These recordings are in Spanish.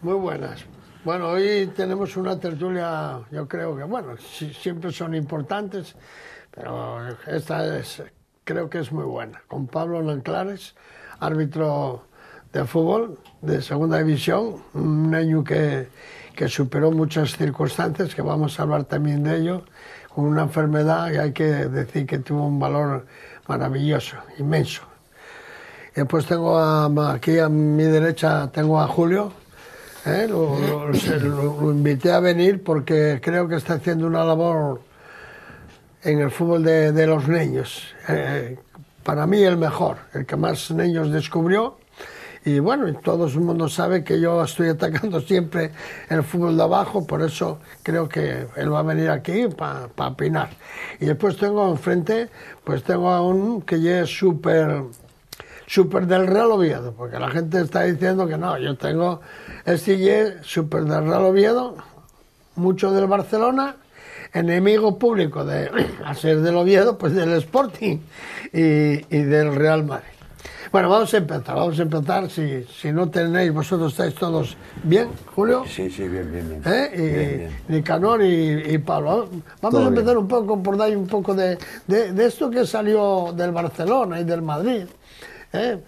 Muy buenas. Bueno, hoy tenemos una tertulia, yo creo que, bueno, siempre son importantes, pero creo que es muy buena. Con Pablo Nanclares, árbitro de fútbol de segunda división, un año que superó muchas circunstancias, que vamos a hablar también de ello, con una enfermedad que hay que decir que tuvo un valor maravilloso, inmenso. Y después tengo aquí a mi derecha tengo a Julio. Lo invité a venir porque creo que está haciendo una labor en el fútbol de los niños. Para mí el mejor, el que más niños descubrió. Y bueno, todo el mundo sabe que yo estoy atacando siempre el fútbol de abajo, por eso creo que él va a venir aquí para opinar. Y después tengo enfrente, pues tengo a un que ya es súper del Real Oviedo, porque la gente está diciendo que no, yo tengo súper del Real Oviedo, mucho del Barcelona, enemigo público de a ser del Oviedo, pues del Sporting y del Real Madrid. Bueno, vamos a empezar, si no tenéis, vosotros estáis todos bien, Julio. Sí, bien. Bien. Nicanor y Pablo. Vamos a empezar un poco por dar un poco de esto que salió del Barcelona y del Madrid.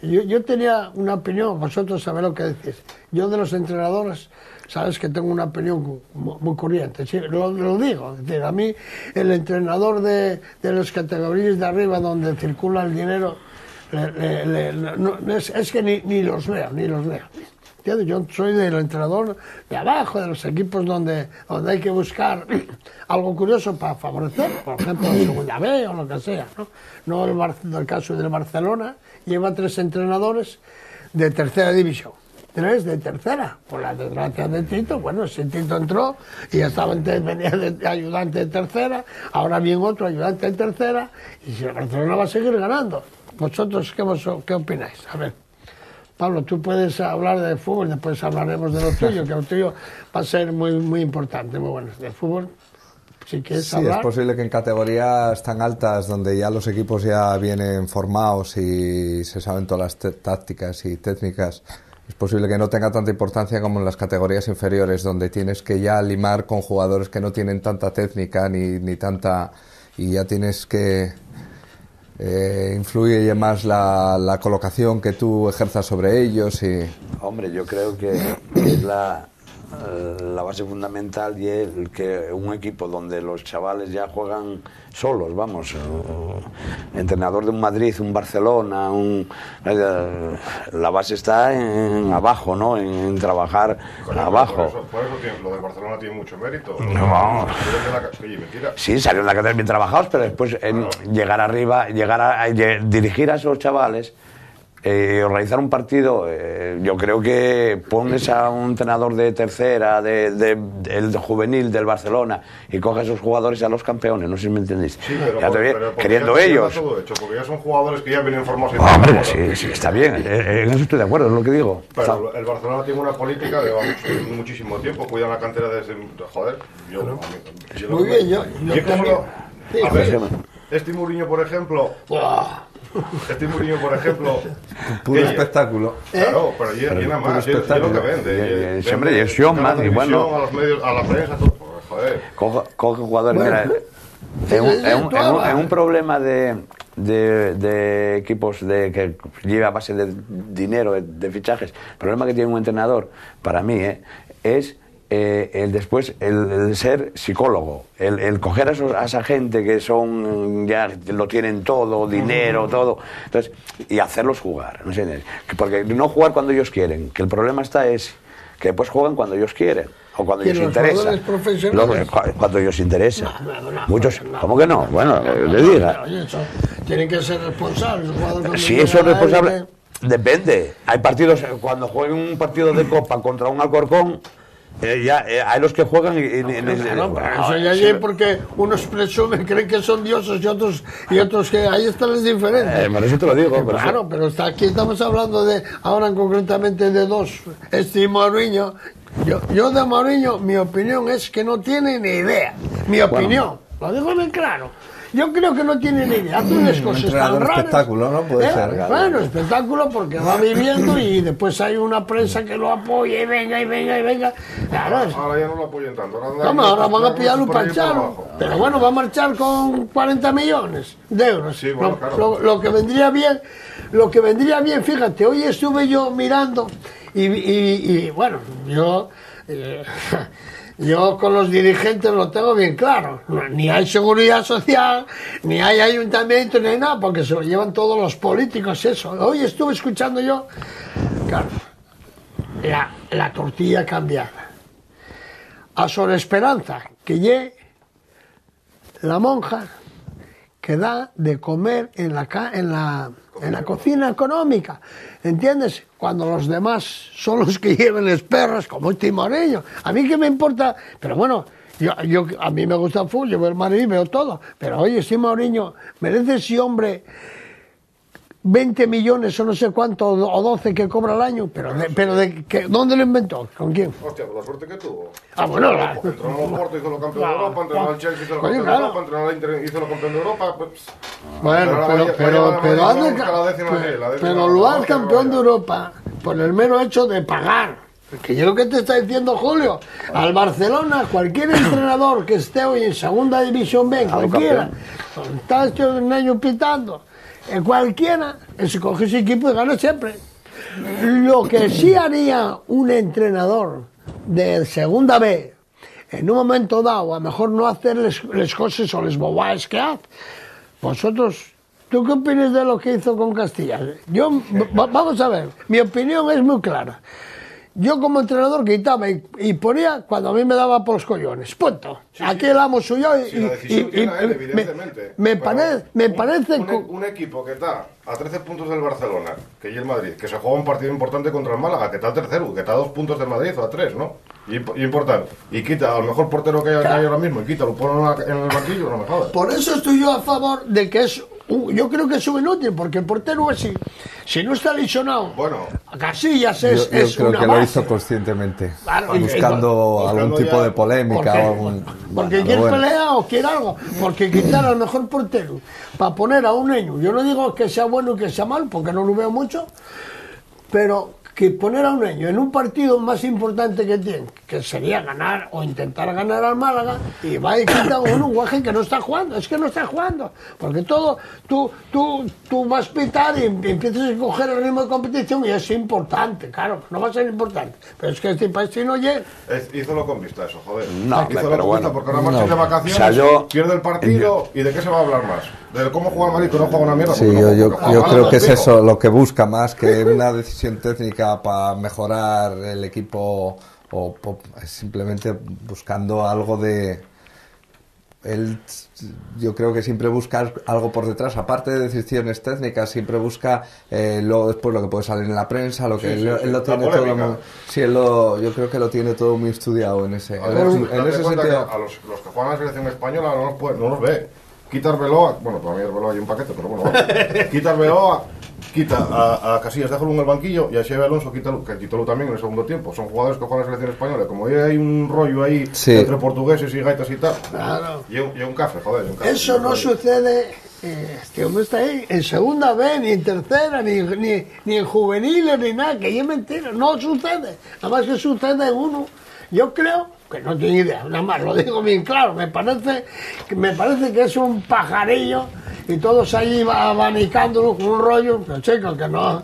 Yo tenía una opinión, vosotros sabéis lo que decís. Yo de los entrenadores, sabes que tengo una opinión muy corriente, sí, lo digo. Es decir, a mí el entrenador de las categorías de arriba donde circula el dinero, es que ni los veo. ¿Entiendes? Yo soy del entrenador de abajo, de los equipos donde hay que buscar algo curioso para favorecer, por ejemplo, la segunda B o lo que sea, ¿no? El caso del Barcelona lleva 3 entrenadores de tercera división. 3 de tercera, por la desgracia de Tito. Bueno, ese Tito entró y venía de ayudante de tercera, ahora viene otro ayudante de tercera, y si el Barcelona va a seguir ganando. ¿Vosotros qué opináis? A ver, Pablo, tú puedes hablar de fútbol, después hablaremos de lo tuyo, que lo tuyo va a ser muy importante, muy bueno. De fútbol, si quieres hablar. Sí, es posible que en categorías tan altas, donde ya los equipos ya vienen formados y se saben todas las tácticas y técnicas, es posible que no tenga tanta importancia como en las categorías inferiores, donde tienes que ya limar con jugadores que no tienen tanta técnica ni tanta... y ya tienes que... influye más la colocación que tú ejerzas sobre ellos y... Hombre, yo creo que es la base fundamental y el que un equipo donde los chavales ya juegan solos, vamos, entrenador de un Madrid, un Barcelona, la base está en abajo, ¿no? En trabajar abajo. Por eso lo del Barcelona tiene mucho mérito. No. Mentira. Sí, salieron de la academia bien trabajados, pero después llegar arriba, dirigir a esos chavales, organizar un partido, yo creo que pones a un entrenador de tercera, el juvenil del Barcelona, y coges a esos jugadores y a los campeones, no sé si me entendéis. Sí, pero queriendo ellos. Todo hecho, porque ya son jugadores que ya vienen formados. Hombre, sí, está bien, en eso estoy de acuerdo, es lo que digo. Pero el Barcelona tiene una política de muchísimo tiempo, cuidan la cantera desde... Joder, Muy bien, yo a ver, este Mourinho, por ejemplo... Puro espectáculo. Claro, pero llena más, es lo que vende. Siempre es showman, y bueno... A los medios, a la prensa, todo. Joder. Coge jugadores, bueno. Mira, en un problema de equipos que lleva a base de dinero, de fichajes, el problema que tiene un entrenador, para mí, es... el ser psicólogo, el coger a esa gente que son ya lo tienen todo, dinero, todo, entonces, y hacerlos jugar, ¿no entiendes? Porque no jugar cuando ellos quieren, que el problema es que después juegan cuando ellos quieren o cuando ellos interesa. Cuando ellos interesa. Muchos, ¿cómo que no? Bueno, le diga. Tienen que ser responsables. Si eso es responsable, depende. Hay partidos, cuando jueguen un partido de Copa contra un Alcorcón, hay los que juegan eso ya hay porque unos presumen, creen que son dioses y otros que ahí están las diferencias. Por eso te lo digo. Claro, pero aquí estamos hablando ahora concretamente de 2. Este Mourinho, yo de Mourinho, mi opinión es que no tiene ni idea. Mi opinión, lo digo bien claro. Yo creo que no tiene ni idea. Hace unas cosas tan raras. Espectáculo, ¿no? Puede ser. Claro. Bueno, espectáculo porque va viviendo y después hay una prensa que lo apoya y venga, y venga, y venga. Claro, ahora ya no lo apoyan tanto. Ahora van a pillarlo para echarlo. Pero bueno, va a marchar con 40 millones de euros. Sí, bueno, claro. Lo que vendría bien, fíjate, hoy estuve yo mirando y bueno, yo con los dirigentes lo tengo bien claro. Ni hay seguridad social, ni hay ayuntamiento, ni hay nada, porque se lo llevan todos los políticos eso. Hoy estuve escuchando yo, claro, la tortilla cambiada. A Sor Esperanza, que llegue la monja que da de comer en la cocina económica, ¿entiendes? Cuando los demás son los que llevan los perros, como este Mourinho. A mí qué me importa, pero bueno, a mí me gusta el fútbol, yo veo el Madrid, veo todo, pero oye, este Mourinho merece ese hombre 20 millones o no sé cuánto, o 12 que cobra al año, pero ¿dónde lo inventó? ¿Con quién? Hostia, por la suerte que tuvo. Bueno, entró en el Porto, hizo lo campeón de Europa, entrenó al Chelsea, hizo lo campeón de Europa, entrenó al Inter, hizo lo campeón de Europa. Pues, bueno, pero lo hace campeón de Europa por el mero hecho de pagar. Que yo lo que te está diciendo Julio, al Barcelona, cualquier entrenador que esté hoy en segunda división B, cualquiera, está este año pitando, cualquiera, se coge ese equipo y gana siempre. Lo que sí haría un entrenador de segunda B, en un momento dado, a lo mejor no hacer las cosas o las bobadas que hace. Vosotros, ¿tú qué opinas de lo que hizo con Castilla? Vamos a ver, mi opinión es muy clara. Yo como entrenador quitaba y ponía cuando a mí me daba por los collones, punto. Sí, aquí el amo suyo me parece un equipo que está a 13 puntos del Barcelona, que es el Madrid, que se juega un partido importante contra el Málaga, que está al tercero, que está a 2 puntos del Madrid o a 3, ¿no? Y importante. Y quita al mejor portero que hay ahora mismo, y quita, lo pone en el banquillo, no me jodas. Por eso estoy yo a favor de que yo creo que es inútil, porque el portero así, si no está lesionado, bueno, Casillas es yo creo una que base. Lo hizo conscientemente, claro, buscando algún tipo de polémica o algún... Porque quiere pelea o quiere algo, porque quitar al mejor portero para poner a un niño, yo no digo que sea bueno y que sea mal, porque no lo veo mucho, pero que poner a un niño en un partido más importante que tiene, que sería ganar o intentar ganar al Málaga, y va y quita a un uruguayo que no está jugando, es que no está jugando, porque todo, tú vas a pitar y empiezas a coger el ritmo de competición y es importante, claro, no va a ser importante, pero es que este país si no llega. Hizo lo con vista eso, joder. No, hizo pero bueno. Porque ahora marcha de vacaciones, pierde el partido, ¿y de qué se va a hablar más? ¿De cómo juega el Madrid, que no juega una mierda? Sí, yo creo que es eso lo que busca más que una decisión técnica para mejorar el equipo o simplemente buscando algo de... Él, yo creo que siempre busca algo por detrás, aparte de decisiones técnicas, siempre busca luego después lo que puede salir en la prensa, lo que él lo tiene todo muy, yo creo que lo tiene todo muy estudiado en ese sentido. A los que juegan a la selección española no los ve. Quita Arbeloa, bueno, para mí Arbeloa hay un paquete, pero bueno, quita Arbeloa, quita a Casillas, déjalo en el banquillo, y a Xabi Alonso quítalo también en el segundo tiempo. Son jugadores que juegan a la selección española, como hay un rollo ahí entre portugueses y gaitas y tal, claro. y un café, joder. Eso no sucede, este hombre está ahí, en segunda B, ni en tercera, ni en juveniles, ni nada, que es mentira, no sucede. Además que sucede en uno, yo creo que no tengo idea, nada más, lo digo bien claro, me parece que es un pajarillo y todos allí abanicándolo con un rollo, pero chico, que no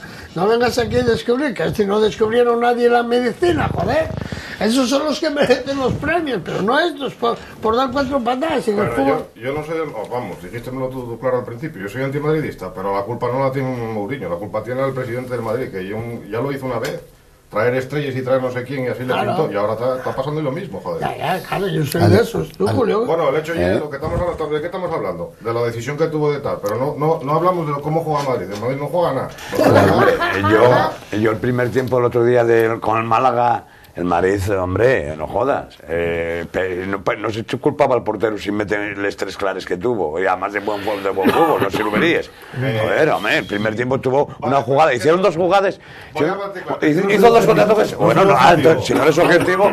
vengas aquí a descubrir, que si no descubrieron nadie la medicina, joder, esos son los que merecen los premios, pero no estos, por dar 4 patadas en el fútbol. Yo no soy, vamos, dijéstemelo tú claro al principio, yo soy antimadridista, pero la culpa no la tiene Mourinho, la culpa tiene el presidente del Madrid, que ya lo hizo una vez. Traer estrellas y traer no sé quién y así le pintó, y ahora está pasando lo mismo, joder. Claro, yo soy de esos, tú, Julio. Bueno, el hecho es lo que ¿de qué estamos hablando? De la decisión que tuvo de tal, pero no hablamos de cómo juega Madrid, el Madrid no juega nada. Yo el primer tiempo el otro día con el Málaga, El Madrid, hombre, no jodas. No se culpaba al portero sin meterles 3 clares que tuvo. Y además de buen fútbol, no sirverías. Joder, hombre, el primer tiempo tuvo una jugada. Hicieron 2 jugadas. Hizo 2 contratoques. Bueno, no, si no eres objetivo.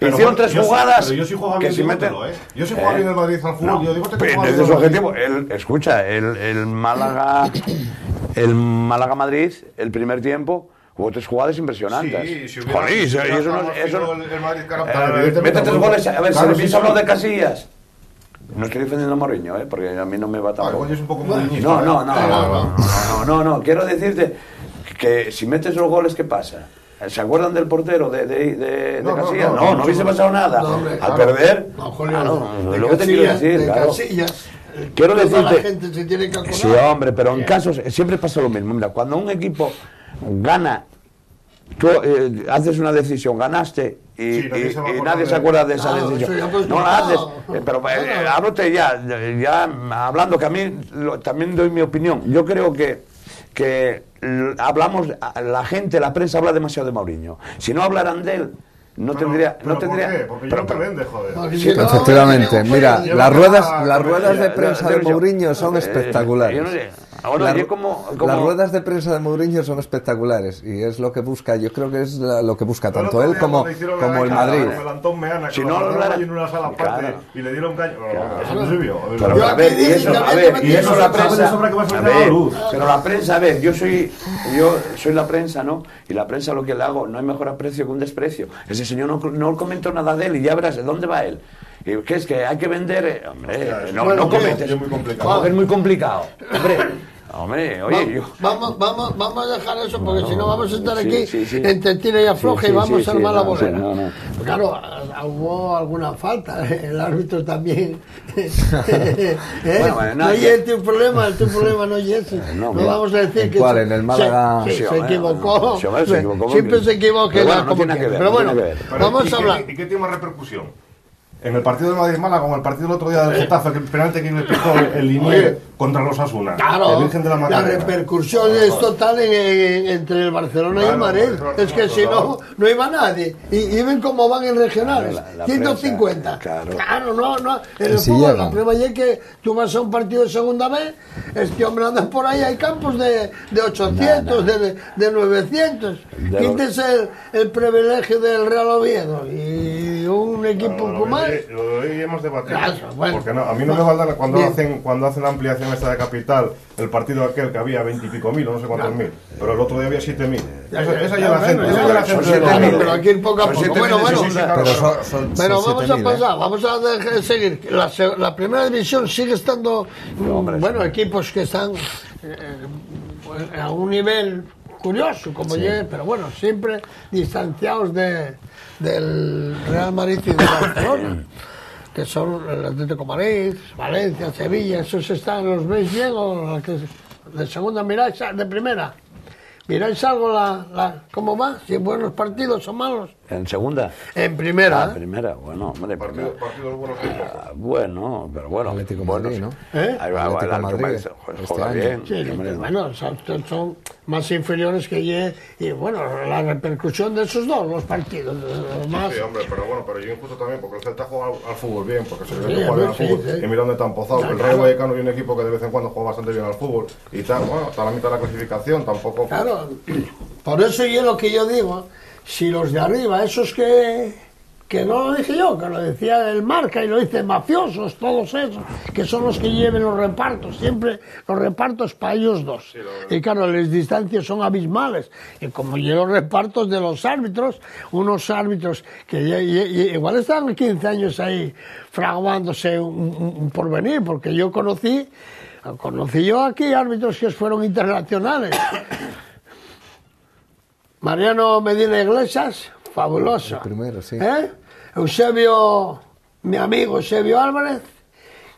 Hicieron 3 jugadas. Pero yo sí juego que bien, si meten. Yo sí juego bien el Madrid al fútbol. Yo digo que ese es su objetivo. Escucha, el Málaga Madrid, el primer tiempo. Hubo 3 jugadas impresionantes. Sí, Joder, y eso no. El Madrid, Mete 3 goles. A ver, se le piensa hablar de Casillas. No estoy defendiendo a Mourinho, porque a mí no me va tampoco. Es un poco muy No. Quiero decirte que si metes los goles, ¿qué pasa? ¿Se acuerdan del portero de Casillas? No hubiese pasado nada. Al perder. Lo que te quiero decir, claro. Quiero decirte. La gente se tiene que acordar. Sí, hombre, pero en casos siempre pasa lo mismo. Mira, cuando un equipo gana, tú haces una decisión, ganaste y nadie se acuerda de esa decisión. No la haces, pero háblate ya hablando, que a mí también doy mi opinión. Yo creo que hablamos, la gente, la prensa habla demasiado de Mourinho. Si no hablaran de él, no tendría. ¿Por qué? Porque ya te vende, joder. Sí, efectivamente. Mira, las ruedas de prensa de Mourinho son espectaculares. Las ruedas de prensa de Mourinho son espectaculares y es lo que busca, yo creo que es lo que busca tanto él como el Madrid. Si no lo en una sala aparte y le dieron caño. Pero a ver, y eso la prensa. Pero la prensa, a ver, yo soy la prensa, ¿no? Y la prensa lo que le hago, no hay mejor aprecio que un desprecio. Ese señor no comento nada de él y ya verás de dónde va él. ¿Y qué es que hay que vender? Hombre, no comentes. Es muy complicado. Hombre, oye, vamos a dejar eso porque si no vamos a estar aquí entre tira y afloja y vamos a armar la bolera. Claro, hubo alguna falta, el árbitro también. No es tu problema no es ese. No vamos a decir que en el Málaga se equivocó. Siempre se equivoca. Pero bueno, vamos a hablar. ¿Y qué tiene más repercusión? En el partido de Madrid-Málaga, como el partido del otro día del Getafe, que el penalti que le picó el Linier contra los Asuna. Claro, la repercusión es total entre el Barcelona y el Madrid. Es que si no iba nadie. Y ven cómo van en regionales. 150. Claro, no. En el fútbol, la prueba es que tú vas a un partido de segunda B, este hombre anda por ahí, hay campos de 800, de 900. Quítese el privilegio del Real Oviedo y un equipo como lo hemos debatido. Porque a mí no me valdrá cuando hacen la ampliación esta de capital, el partido aquel que había 20 y pico mil, o no sé cuántos mil, pero el otro día había 7.000. Esa ya la gente. Pero aquí poco a poco. Pero vamos a pasar, vamos a seguir. La primera división sigue estando, equipos que están a un nivel curioso, pero bueno, siempre distanciados del Real Madrid y de Barcelona, que son el Atlético de Madrid, Valencia, Sevilla. ¿Esos están, los veis bien o de segunda miráis, de primera? ¿Miráis algo cómo va? ¿Si buenos partidos o malos? ¿En segunda? En primera. En primera, bueno, hombre. Partidos buenos. Pero bueno. Atlético Madrid, ¿no? Ahí va, el Atlético Madrid juega bien. Sí, bueno, son más inferiores que ayer. Y bueno, la repercusión de esos dos, los partidos. Sí, hombre, pero yo injusto también, porque el Celta juega al fútbol bien, porque se ve que juega bien al fútbol. Y mira dónde está empozado. El Rayo Vallecano y un equipo que de vez en cuando juega bastante bien al fútbol. Y tal, está a la mitad de la clasificación, tampoco. Claro, por eso yo lo que yo digo. Si los de arriba, esos que no lo dije yo, que lo decía el Marca y lo dice mafiosos, todos esos, que son los que lleven los repartos, siempre los repartos para ellos dos. Y claro, las distancias son abismales. Y como llegan los repartos de los árbitros, unos árbitros que igual están 15 años ahí fraguándose un porvenir, porque yo conocí yo aquí árbitros que fueron internacionales. Mariano Medina Iglesias, fabuloso. El primero, sí. Mi amigo Eusebio Álvarez,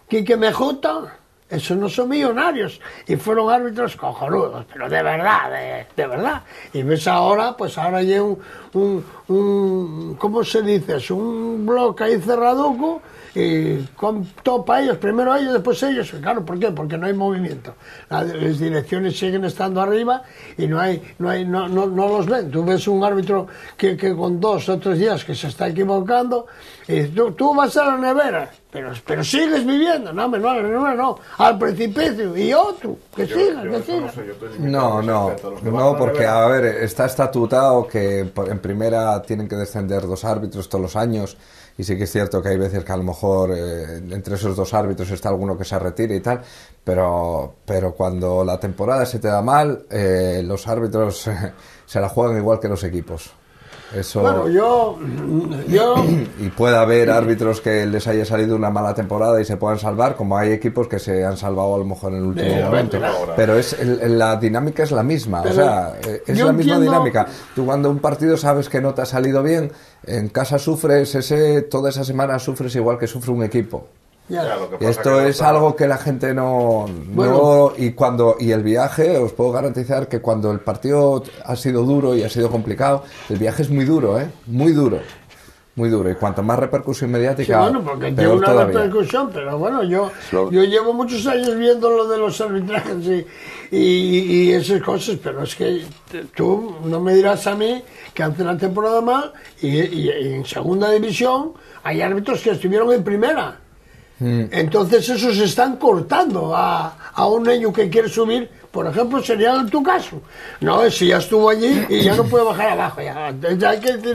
Quique Mejuto, esos no son millonarios. Y fueron árbitros cojonudos, pero de verdad. Y ves ahora, hay un ¿cómo se dice? Es un bloque ahí cerraduco con todo para ellos, primero ellos, después ellos. Claro, ¿por qué? Porque no hay movimiento. Las direcciones siguen estando arriba y no los ven. Tú ves un árbitro que con 2 o 3 días que se está equivocando, y tú vas a la nevera, pero sigues viviendo. No, no, al precipicio. Y otro, que siga. No, porque a ver, está estatutado que en primera tienen que descender 2 árbitros todos los años, y sí que es cierto que hay veces que a lo mejor entre esos 2 árbitros está alguno que se retire y tal, pero cuando la temporada se te da mal, los árbitros se la juegan igual que los equipos. Eso... Bueno, yo... Y puede haber árbitros que les haya salido una mala temporada y se puedan salvar, como hay equipos que se han salvado a lo mejor en el último momento. Pero la dinámica es la misma, o sea, es la misma dinámica. Tú cuando un partido sabes que no te ha salido bien, en casa sufres, toda esa semana sufres igual que sufre un equipo. Y esto es algo que la gente no y el viaje, os puedo garantizar que cuando el partido ha sido duro y ha sido complicado, el viaje es muy duro, muy duro, y cuanto más repercusión mediática, sí, bueno, porque tiene una todavía. Repercusión, pero bueno, yo llevo muchos años viendo lo de los arbitrajes y esas cosas, pero es que tú no me dirás a mí que hace la temporada mal y en segunda división hay árbitros que estuvieron en primera. Entonces esos están cortando a un niño que quiere subir, por ejemplo, sería en tu caso. No, si ya estuvo allí y ya no puede bajar abajo.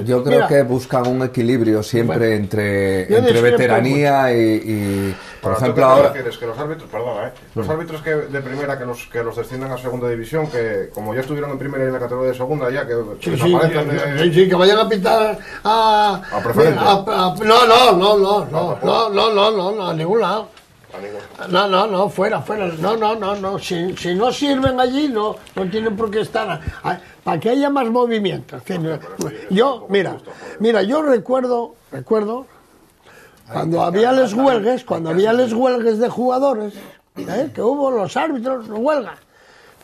Yo creo que buscan un equilibrio siempre entre veteranía y por ejemplo ahora... refieres? Que los árbitros, perdona, los árbitros de primera que los desciendan a segunda división, que como ya estuvieron en primera y en la categoría de segunda, ya que que vayan a pitar a preferente. No, a ningún lado. No, fuera. No. Si no sirven allí, no tienen por qué estar. Para que haya más movimiento. Yo recuerdo cuando había les huelgas de jugadores, que hubo los árbitros huelga,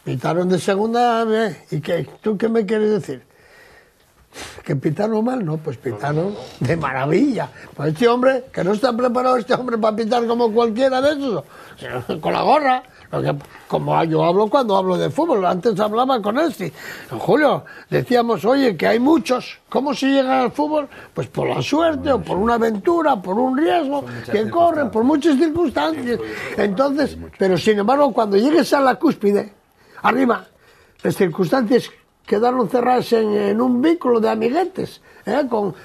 pitaron de segunda vez. ¿Y tú qué me quieres decir? ¿Que pitaron mal? No, pues pitaron de maravilla. Pues este hombre, que no está preparado para pitar como cualquiera de esos, con la gorra. Como yo hablo cuando hablo de fútbol, antes hablaba con este. En Julio, decíamos, oye, que hay muchos. ¿Cómo se llega al fútbol? Pues por la suerte, o por una aventura, por un riesgo que corren, por muchas circunstancias. Entonces, pero sin embargo, cuando llegues a la cúspide, arriba, las circunstancias quedaron cerradas en un vínculo de amiguetes,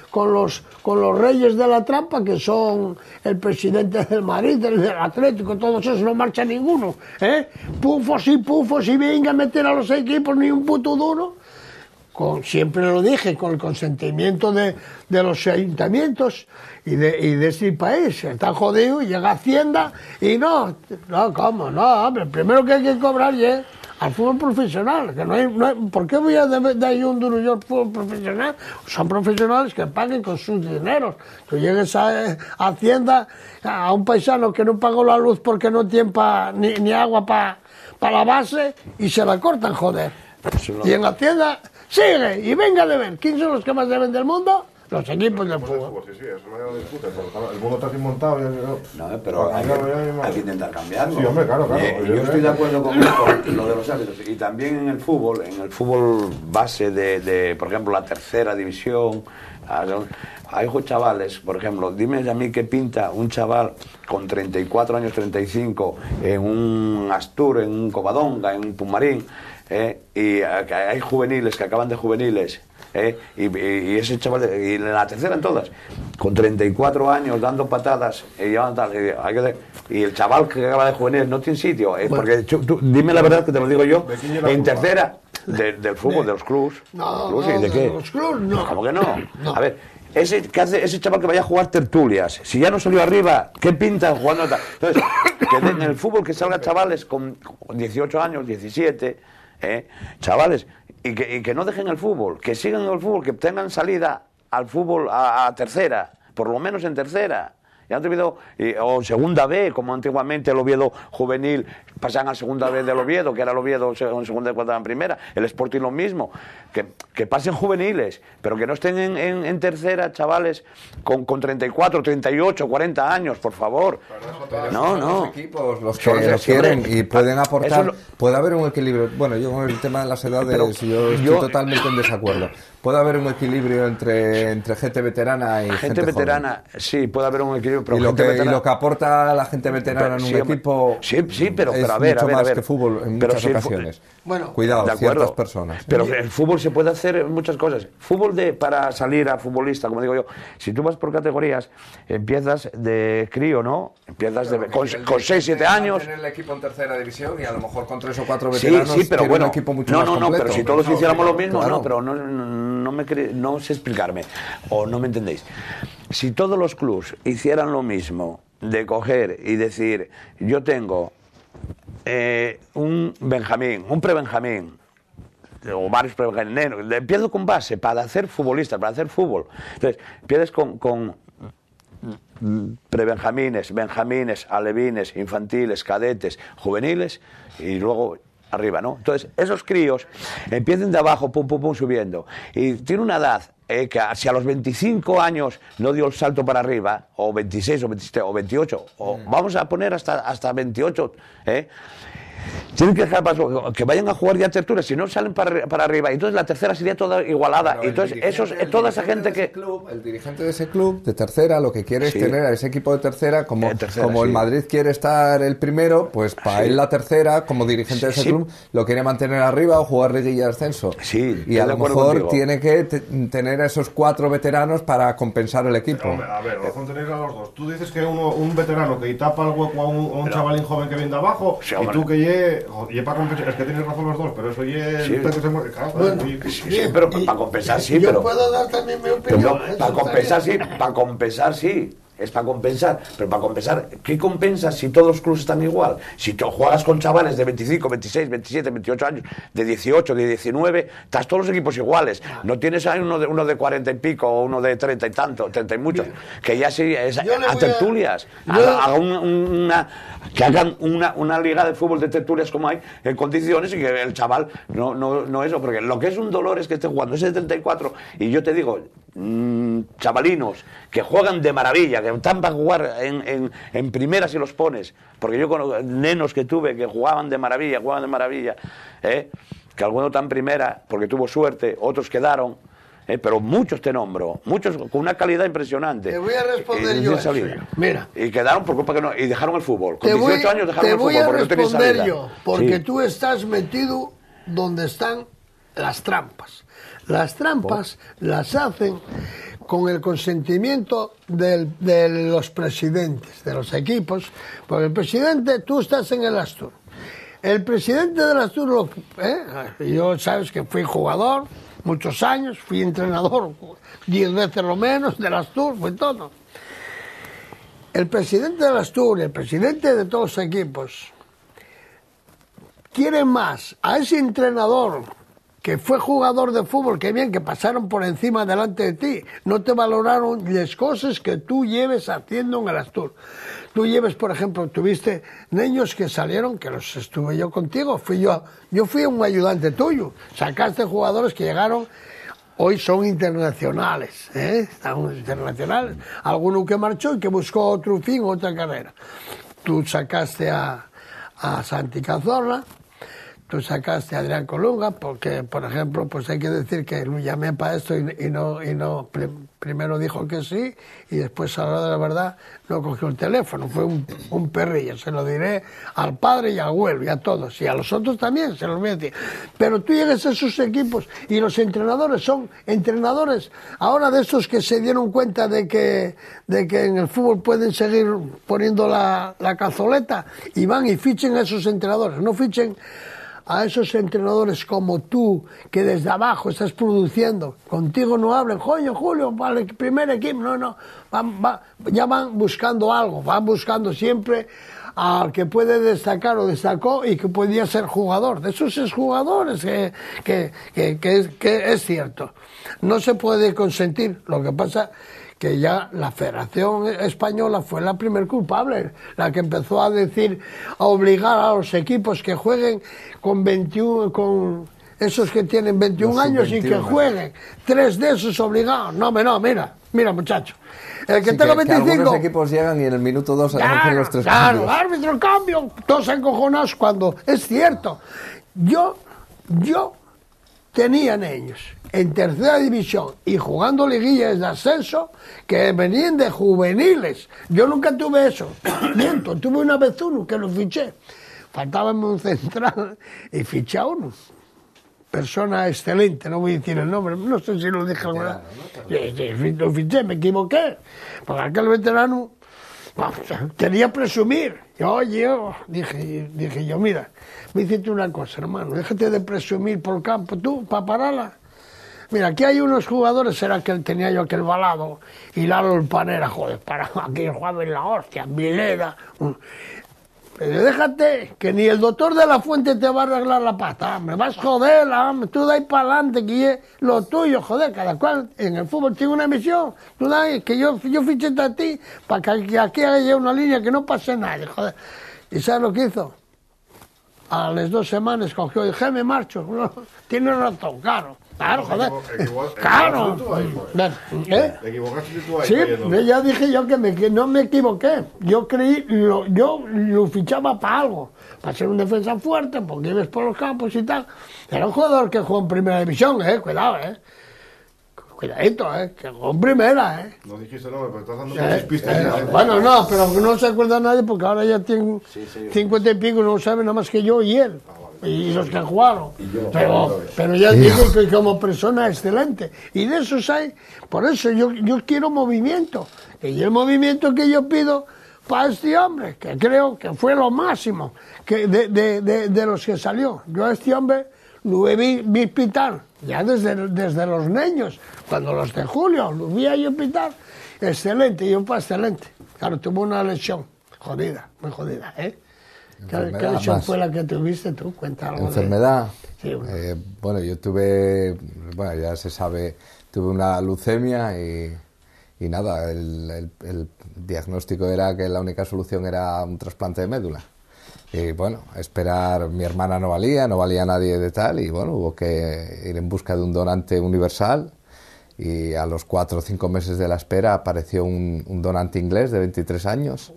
con los reyes de la trampa, que son el presidente del Madrid, el del Atlético, todos esos, no marcha ninguno, pufos y venga a meter a los equipos ni un puto duro, siempre lo dije, con el consentimiento de los ayuntamientos y de este país. Está jodido y llega Hacienda y no, hombre, primero que hay que cobrar ya al fútbol profesional, que no hay, ¿por qué voy a dar ahí un duro yo al fútbol profesional? Son profesionales que paguen con sus dineros. Tú llegues a Hacienda, a un paisano que no pagó la luz porque no tiene ni agua para la base, y se la cortan, joder. Y en Hacienda sigue, y venga de ver, ¿quién son los que más deben del mundo? Los equipos de fútbol. Sí, eso no hay disputa. El mundo está así montado. No, pero hay que intentar cambiarlo. Sí, hombre, claro. Yo estoy de acuerdo con lo de los árbitros. Y también en el fútbol base de por ejemplo, la tercera división, hay chavales, por ejemplo, dime a mí qué pinta un chaval con 34 años, 35, en un Astur, en un Covadonga, en un Pumarín, y hay juveniles que acaban de juveniles, y ese chaval, y en la tercera en todas, con 34 años dando patadas, y el chaval que acaba de juveniles no tiene sitio, porque tú, dime la verdad, que te lo digo yo, en tercera, del fútbol, de los clubs. ¿De qué? Los clubs no. ¿Cómo que no? A ver, ese chaval que vaya a jugar tertulias, si ya no salió arriba, ¿qué pinta jugando? Entonces, que en el fútbol que salgan chavales con 18 años, 17, chavales, y que no dejen el fútbol, que sigan el fútbol, que tengan salida al fútbol a tercera, por lo menos en tercera, Ya han tenido, o segunda B, como antiguamente el Oviedo juvenil pasan a segunda B del Oviedo, que era el Oviedo en segunda y cuarta en primera, el Sporting lo mismo, que pasen juveniles, pero que no estén en tercera, chavales, con 34, 38, 40 años, por favor. No. Los equipos, los que lo quieren y pueden aportar, puede haber un equilibrio. Bueno, yo con el tema de las edades, yo estoy totalmente en desacuerdo. Puede haber un equilibrio entre gente veterana y gente veterana, joven. Sí, puede haber un equilibrio, pero y lo que aporta la gente veterana en un equipo pero es a ver, mucho más que fútbol en muchas ocasiones. Bueno, cuidado, ciertas personas. Pero el fútbol se puede hacer muchas cosas. Fútbol para salir a futbolista, como digo yo, si tú vas por categorías, empiezas de crío, ¿no? Empiezas con 6, 7 años. Tener el equipo en tercera división y a lo mejor con 3 o 4 veteranos pero bueno, un equipo mucho más completo. pero si todos hiciéramos lo mismo, claro. Pero no sé explicarme, o no me entendéis. Si todos los clubs hicieran lo mismo, de coger y decir, yo tengo un Benjamín, un prebenjamín, o varios prebenjamines, empiezo con base para hacer futbolistas, para hacer fútbol. Entonces, empiezas con prebenjamines, benjamines, alevines, infantiles, cadetes, juveniles, y luego arriba, ¿no? Entonces, esos críos empiezan de abajo, pum, pum, pum, subiendo. Y tiene una edad que si a los 25 años no dio el salto para arriba, o 26, o 27, o 28, o vamos a poner hasta 28, tienen que dejar que vayan a jugar ya tertulias, si no salen para arriba. Y entonces la tercera sería toda igualada. Y entonces toda esa gente que... El dirigente de ese club, de tercera, lo que quiere es tener a ese equipo de tercera, como el Madrid quiere estar el primero, pues para él la tercera, como dirigente de ese club, lo quiere mantener arriba o jugar liguilla de ascenso. Y a lo mejor tiene que tener a esos 4 veteranos para compensar el equipo. A ver, razón tener a los dos. Tú dices que un veterano que tapa el hueco a un chavalín joven que viene de abajo, y tú que y para compensar, es que tienes razón los dos, pero eso que se muere, pero para compensar sí, yo puedo dar también mi opinión. Para compensar sí. Es para compensar, pero para compensar, ¿qué compensas si todos los clubes están igual? Si tú juegas con chavales de 25, 26, 27, 28 años, de 18, de 19, estás todos los equipos iguales. No tienes ahí uno de 40 y pico o uno de 30 y tanto, 30 y muchos, que ya sí, a tertulias, que hagan una liga de fútbol de tertulias como hay en condiciones y que el chaval no eso, porque lo que es un dolor es que esté jugando ese 34 y yo te digo, chavalinos que juegan de maravilla, que están para jugar en primera si los pones, porque yo con nenos que tuve que jugaban de maravilla, que alguno está en primera porque tuvo suerte, otros quedaron, pero muchos te nombro, muchos con una calidad impresionante. Te voy a responder yo eso. Mira. Y quedaron por culpa que no, y dejaron el fútbol. Con 18 años dejaron el fútbol porque no tenían salida. Te voy a responder yo, porque tú estás metido donde están las trampas. Las trampas las hacen con el consentimiento de los presidentes de los equipos, porque el presidente, tú estás en el Astur. El presidente del Astur, yo sabes que fui jugador muchos años, fui entrenador 10 veces lo menos del Astur, fue todo. El presidente del Astur, el presidente de todos los equipos, quiere más a ese entrenador que fue jugador de fútbol, que bien, que pasaron por encima delante de ti, no te valoraron las cosas que tú lleves haciendo en el Astur. Tú lleves, por ejemplo, tuviste niños que salieron, que los estuve yo contigo, yo fui un ayudante tuyo, sacaste jugadores que llegaron, hoy son internacionales, están internacionales, alguno que marchó y que buscó otro fin, otra carrera. Tú sacaste a Santi Cazorla, tú sacaste a Adrián Colunga, porque, por ejemplo, pues hay que decir que lo llamé para esto y no primero dijo que sí, y después, a la hora de la verdad, no cogió el teléfono. Fue un perrillo, se lo diré al padre y al abuelo, y a todos, y a los otros también, se los voy a decir. Pero tú llegas a esos equipos, y los entrenadores son entrenadores, ahora de esos que se dieron cuenta de que en el fútbol pueden seguir poniendo la cazoleta, y van y fichen a esos entrenadores, no fichen a esos entrenadores como tú, que desde abajo estás produciendo, contigo no hablen, coño, Julio, para el primer equipo, no, ya van buscando algo, van buscando siempre al que puede destacar o destacó y que podía ser jugador, de esos exjugadores que es cierto. No se puede consentir, lo que pasa que ya la Federación Española fue la primer culpable, la que empezó a decir, a obligar a los equipos que jueguen con 21, con esos que tienen 21 años y que jueguen 3 de esos obligados. No, mira muchacho. El que tenga 25... Que algunos equipos llegan y en el minuto 2 hacen los 3 cambios. Claro, árbitro, cambio. Todos encojonados cuando es cierto. Yo tenía niños en tercera división y jugando liguillas de ascenso que venían de juveniles. Yo nunca tuve eso. Miento, tuve una vez uno que lo fiché. Faltaba un central y fiché a uno. Persona excelente, no voy a decir el nombre, no sé si lo dije alguna vez. Lo fiché, me equivoqué. Porque aquel veterano quería presumir. Dije yo, mira, me hiciste una cosa, hermano, déjate de presumir por el campo, tú, para pararla. Mira, aquí hay unos jugadores, será que tenía yo aquel balado, y Lalo el Panera, joder, para aquí jugaba en la hostia, Vileda. Pero déjate, que ni el doctor de la Fuente te va a arreglar la pata, me vas a joder, tú de ahí para adelante, que es lo tuyo, joder, cada cual en el fútbol tiene una misión, tú da ahí, que yo fiché a ti, para que aquí haya una línea que no pase nadie, joder. ¿Y sabes lo que hizo? A las 2 semanas cogió y dije, me marcho, tiene razón, claro, joder, claro. ¿Te equivocaste tú ahí? Sí, ya dije yo que no me equivoqué. Yo lo fichaba para algo, para ser un defensa fuerte, porque ibas por los campos y tal. Era un jugador que jugó en primera división, cuidado, cuidadito, que jugó en primera, No dijiste nombre, pero estás dando muchas pistas. Bueno, no, pero no se acuerda nadie porque ahora ya tienen 50 y pico, no sabe nada más que yo y él. Y los que jugaron, pero ya dije que como persona excelente, y de esos hay, por eso yo quiero movimiento, y el movimiento que yo pido para este hombre, que creo que fue lo máximo que de los que salió. Yo a este hombre lo he vi pitar ya desde los niños, cuando los de Julio, lo vi ahí pitar, excelente, yo para excelente. Claro, tuvo una lesión jodida, muy jodida, ¿Qué lesión fue la que tuviste tú? Cuenta algo. ¿Enfermedad? Sí, bueno, yo tuve, ya se sabe, tuve una leucemia y nada, el diagnóstico era que la única solución era un trasplante de médula. Y bueno, esperar, mi hermana no valía nadie de tal, y bueno, hubo que ir en busca de un donante universal, y a los 4 o 5 meses de la espera apareció un donante inglés de 23 años.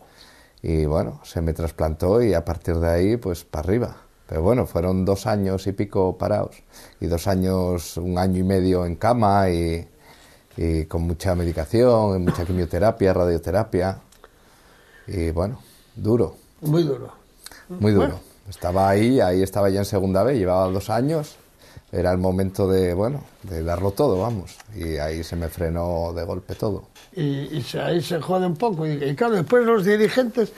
Y bueno, se me trasplantó y a partir de ahí, pues para arriba. Pero bueno, fueron 2 años y pico parados. Y 2 años, 1 año y medio en cama y con mucha medicación, mucha quimioterapia, radioterapia. Y bueno, duro. Muy duro. Muy duro. Bueno. Estaba ahí estaba ya en segunda B, llevaba 2 años. Era el momento de darlo todo, vamos. Y ahí se me frenó de golpe todo. Y ahí se jode un poco. Y claro, después los dirigentes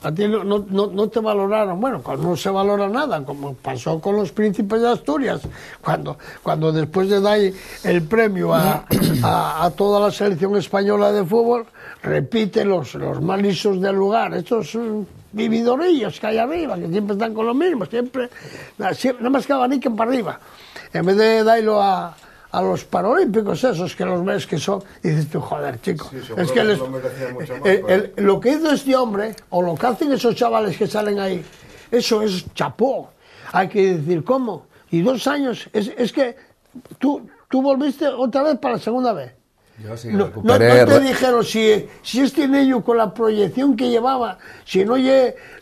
a ti no te valoraron. Bueno, no se valora nada, como pasó con los príncipes de Asturias, cuando después de dar el premio a toda la selección española de fútbol, repite los más lisos del lugar, estos vividorillos que hay arriba, que siempre están con lo mismo, siempre nada más que abaniquen para arriba. En vez de darlo a los paralímpicos esos que los ves que son, y dices tú, joder, chico, es que lo que hizo este hombre, o lo que hacen esos chavales que salen ahí, eso es chapó. Hay que decir, ¿cómo? Y 2 años, es que tú volviste otra vez para la segunda vez. Yo sí no te dijeron si este niño con la proyección que llevaba, si no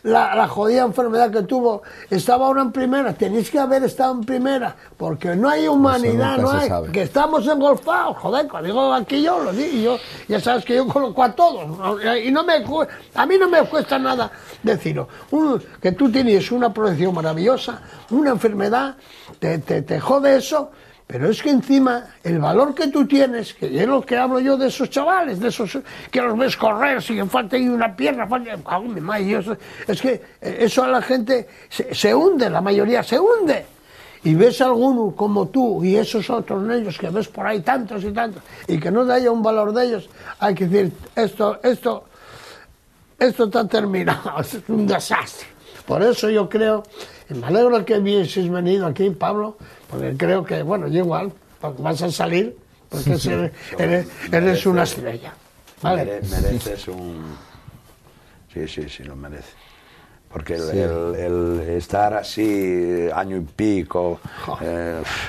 la jodida enfermedad que tuvo, estaba ahora en primera, tenéis que haber estado en primera, porque no hay humanidad, no hay, que estamos engolfados, joder, cuando digo aquí yo lo digo, y yo, ya sabes que yo coloco a todos, y a mí no me cuesta nada decirlo, que tú tienes una proyección maravillosa, una enfermedad, te jode eso. Pero es que encima, el valor que tú tienes, que es lo que hablo yo de esos chavales, de esos que los ves correr, si falta ahí una pierna, es que eso a la gente se hunde, la mayoría se hunde. Y ves a alguno como tú y esos otros niños que ves por ahí tantos y tantos, y que no haya un valor de ellos, hay que decir, esto está terminado, es un desastre. Por eso yo creo, y me alegro que hubieses venido aquí, Pablo, porque creo que, bueno, yo igual, vas a salir, porque eres una estrella. Vale. Mereces un... Sí, lo merece. Porque el estar así año y pico...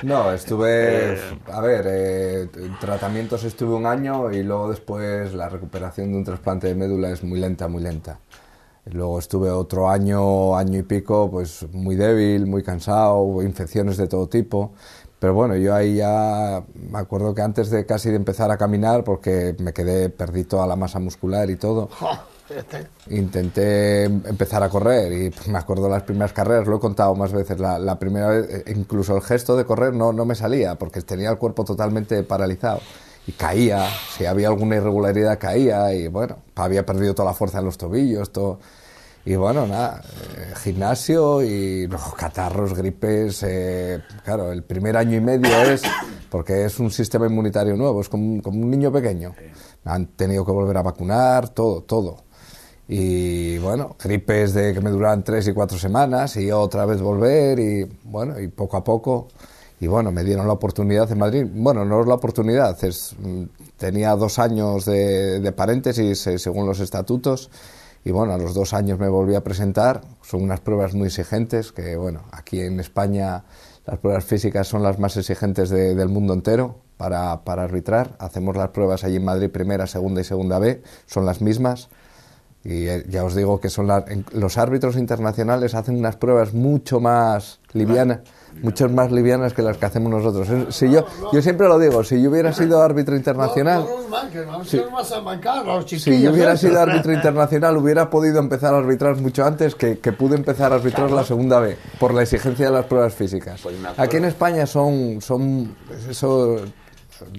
No, estuve... A ver, en tratamientos estuve 1 año y luego después la recuperación de un trasplante de médula es muy lenta, muy lenta. Y luego estuve otro año y pico, pues muy débil, muy cansado, infecciones de todo tipo. Pero bueno, yo ahí ya me acuerdo que antes de casi de empezar a caminar, porque perdí toda la masa muscular y todo, intenté empezar a correr y me acuerdo de las primeras carreras, lo he contado más veces, la primera vez, incluso el gesto de correr no me salía, porque tenía el cuerpo totalmente paralizado. Y caía, si había alguna irregularidad caía, y bueno, había perdido toda la fuerza en los tobillos, todo. Y bueno, nada, gimnasio y catarros, gripes, claro, el primer año y medio porque es un sistema inmunitario nuevo, es como un niño pequeño. Han tenido que volver a vacunar, todo. Y bueno, gripes que me duraban 3 y 4 semanas y otra vez volver y bueno, y poco a poco. Y bueno, me dieron la oportunidad en Madrid. Bueno, no es la oportunidad, tenía 2 años de paréntesis según los estatutos. Y bueno, a los 2 años me volví a presentar. Son unas pruebas muy exigentes, que bueno, aquí en España las pruebas físicas son las más exigentes del mundo entero para arbitrar. Hacemos las pruebas allí en Madrid, primera, segunda y segunda B, son las mismas. Y ya os digo que los árbitros internacionales hacen unas pruebas mucho más livianas, que las que hacemos nosotros. Yo siempre lo digo, si yo hubiera sido árbitro internacional, si yo hubiera sido árbitro internacional, hubiera podido empezar a arbitrar mucho antes que pude empezar a arbitrar la segunda B, por la exigencia de las pruebas físicas. Aquí en España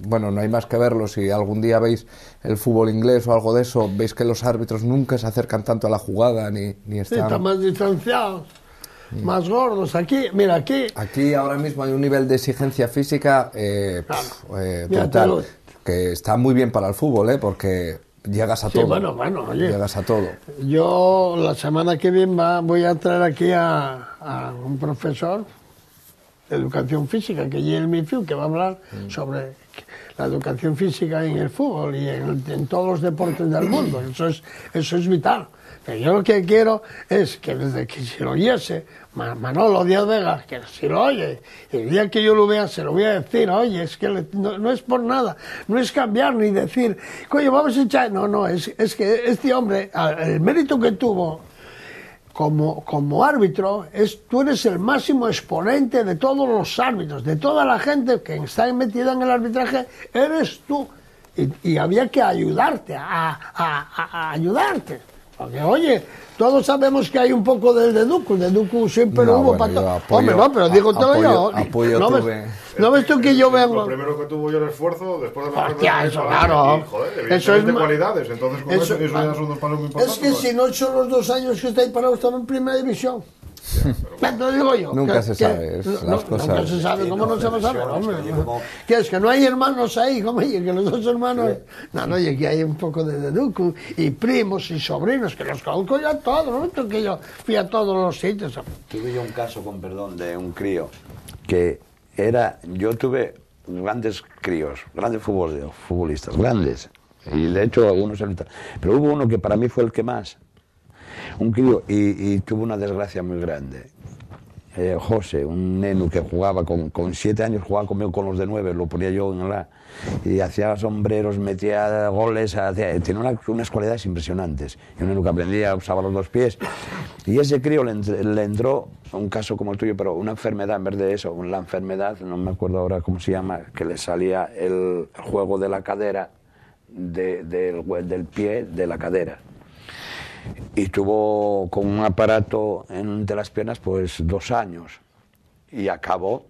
bueno, no hay más que verlo. Si algún día veis el fútbol inglés o algo de eso, veis que los árbitros nunca se acercan tanto a la jugada ni están... Sí, están más distanciados, más gordos. Aquí ahora mismo hay un nivel de exigencia física brutal, que está muy bien para el fútbol, porque llegas a todo. Bueno, oye, llegas a todo. Yo la semana que viene voy a traer aquí a un profesor de educación física, que es el MIFIU, que va a hablar sobre la educación física en el fútbol y en todos los deportes del mundo. Eso es vital. Pero yo lo que quiero es que desde que se lo oyese Manolo Díaz Vega, que si lo oye, el día que yo lo vea se lo voy a decir, oye, es que no es por nada, no es cambiar ni decir, coño, vamos a echar... No, es que este hombre, el mérito que tuvo como árbitro, tú eres el máximo exponente de todos los árbitros, de toda la gente que está metida en el arbitraje, eres tú. Y había que ayudarte, a ayudarte. Porque, oye, todos sabemos que hay un poco del Deducu. El Deducu siempre hubo para todo. Hombre, no, pero digo todo yo. ¿No ves tú que yo vengo? Lo primero que tuvo yo el esfuerzo, después de la hostia, eso, claro. Y, joder, eso es cualidades. Entonces, con eso ya son 2 palos muy importantes. Es que si no son los 2 años que estáis parados, estamos en primera división. Ya, te lo digo yo. Nunca se sabe. Nunca se sabe. ¿Cómo no se va a saber? Hombre, ¿qué es? ¿Que no hay hermanos ahí? ¿Cómo oye, que los 2 hermanos? No, oye, que hay un poco de Deducu y primos y sobrinos, que los conozco ya todos, ¿no? Que yo fui a todos los sitios. Tuve yo un caso, con perdón, de un crío que yo tuve grandes críos, grandes futbolistas, grandes, y de hecho algunos ahorita, pero hubo uno que para mí fue el que más, un crío, y tuvo una desgracia muy grande. José, un neno que jugaba con 7 años, jugaba conmigo con los de 9, lo ponía yo en la... y hacía sombreros, metía goles, tenía unas cualidades impresionantes. Y un neno que aprendía, usaba los 2 pies. Y ese crío le entró, un caso como el tuyo, pero una enfermedad, en vez de eso, la enfermedad, no me acuerdo ahora cómo se llama, que le salía el juego de la cadera, del pie, de la cadera. Y tuvo con un aparato entre las piernas pues 2 años y acabó.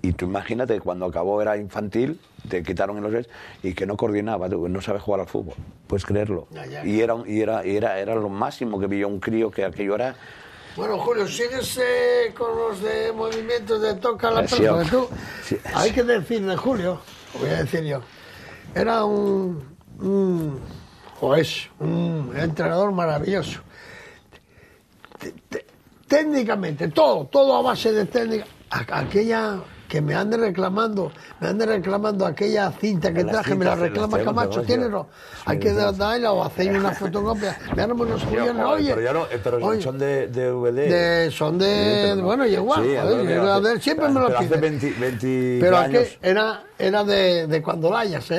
Y tú imagínate que cuando acabó era infantil, te quitaron los dedos y que no coordinaba, no sabe jugar al fútbol, puedes creerlo. Y era lo máximo que vi yo, un crío que aquello era. Bueno, Julio, ¿sigues con los de movimientos de toca la pelota? Sí. Hay que decir de Julio, lo voy a decir yo, era es un entrenador maravilloso. Técnicamente, todo a base de técnica. que me ande reclamando aquella cinta que traje, me la reclama Camacho, ¿tienes? Hay que darla o hacer una fotocopia. Veamos unos jóvenes, oye. Pero son de DVD. Son de, bueno, y igual, joder, siempre me lo piden. Pero aquí era de cuando vayas,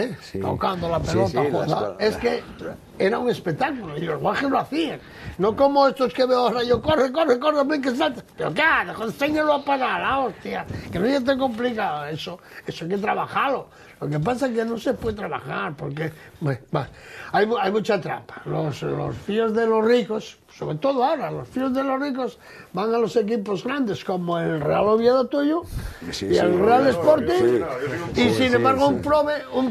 tocando la pelota, es que era un espectáculo y los guajes lo hacían. No como estos que veo ahora, yo corre, que salta. Pero qué, enséñalo a parar, hostia, que no ya te complicado. Eso hay que trabajarlo. Lo que pasa es que no se puede trabajar porque hay mucha trampa. Los fíos de los ricos, sobre todo ahora, los fíos de los ricos van a los equipos grandes como el Real Oviedo tuyo y el Real Sporting. Y sin embargo un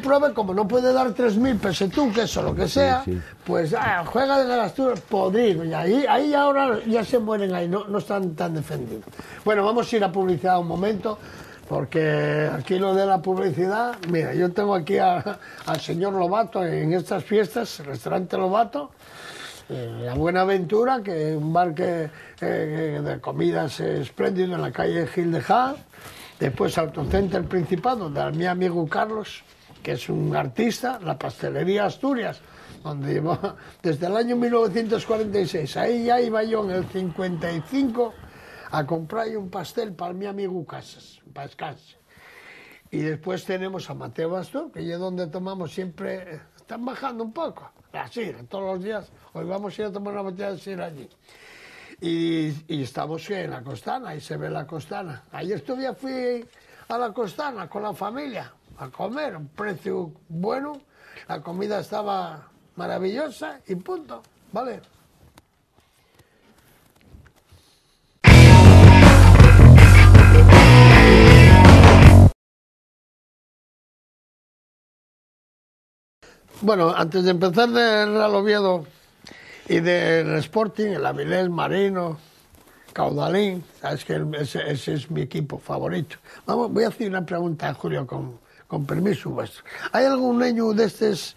prove como no puede dar 3.000 pesetú, que eso lo que sea, pues juega de las Asturias, podrido. Y ahí ahora ya se mueren ahí, no están tan defendidos. Bueno, vamos a ir a publicidad un momento. Porque aquí lo de la publicidad, mira, yo tengo aquí al señor Lobato en estas fiestas, el restaurante Lobato, La Buenaventura, que es un bar de comidas espléndido en la calle Gil de Ja. Después Autocenter Principal, donde mi amigo Carlos, que es un artista, la pastelería Asturias, donde llevo desde el año 1946. Ahí ya iba yo en el 55 a comprar un pastel para mi amigo Casas, para descansar. Y después tenemos a Mateo Bastur, que es donde tomamos siempre, están bajando un poco, la sidra, todos los días. Hoy vamos a ir a tomar una botella de sidra allí. Y estamos en la Costana, ahí se ve la Costana. Ayer fui a la Costana con la familia a comer, un precio bueno, la comida estaba maravillosa y punto, ¿vale? Bueno, antes de empezar del Real Oviedo y del Sporting, el Avilés, Marino, Caudalín, sabes que ese es mi equipo favorito. Voy a hacer una pregunta a Julio con permiso vuestro. ¿Hay algún niño de esas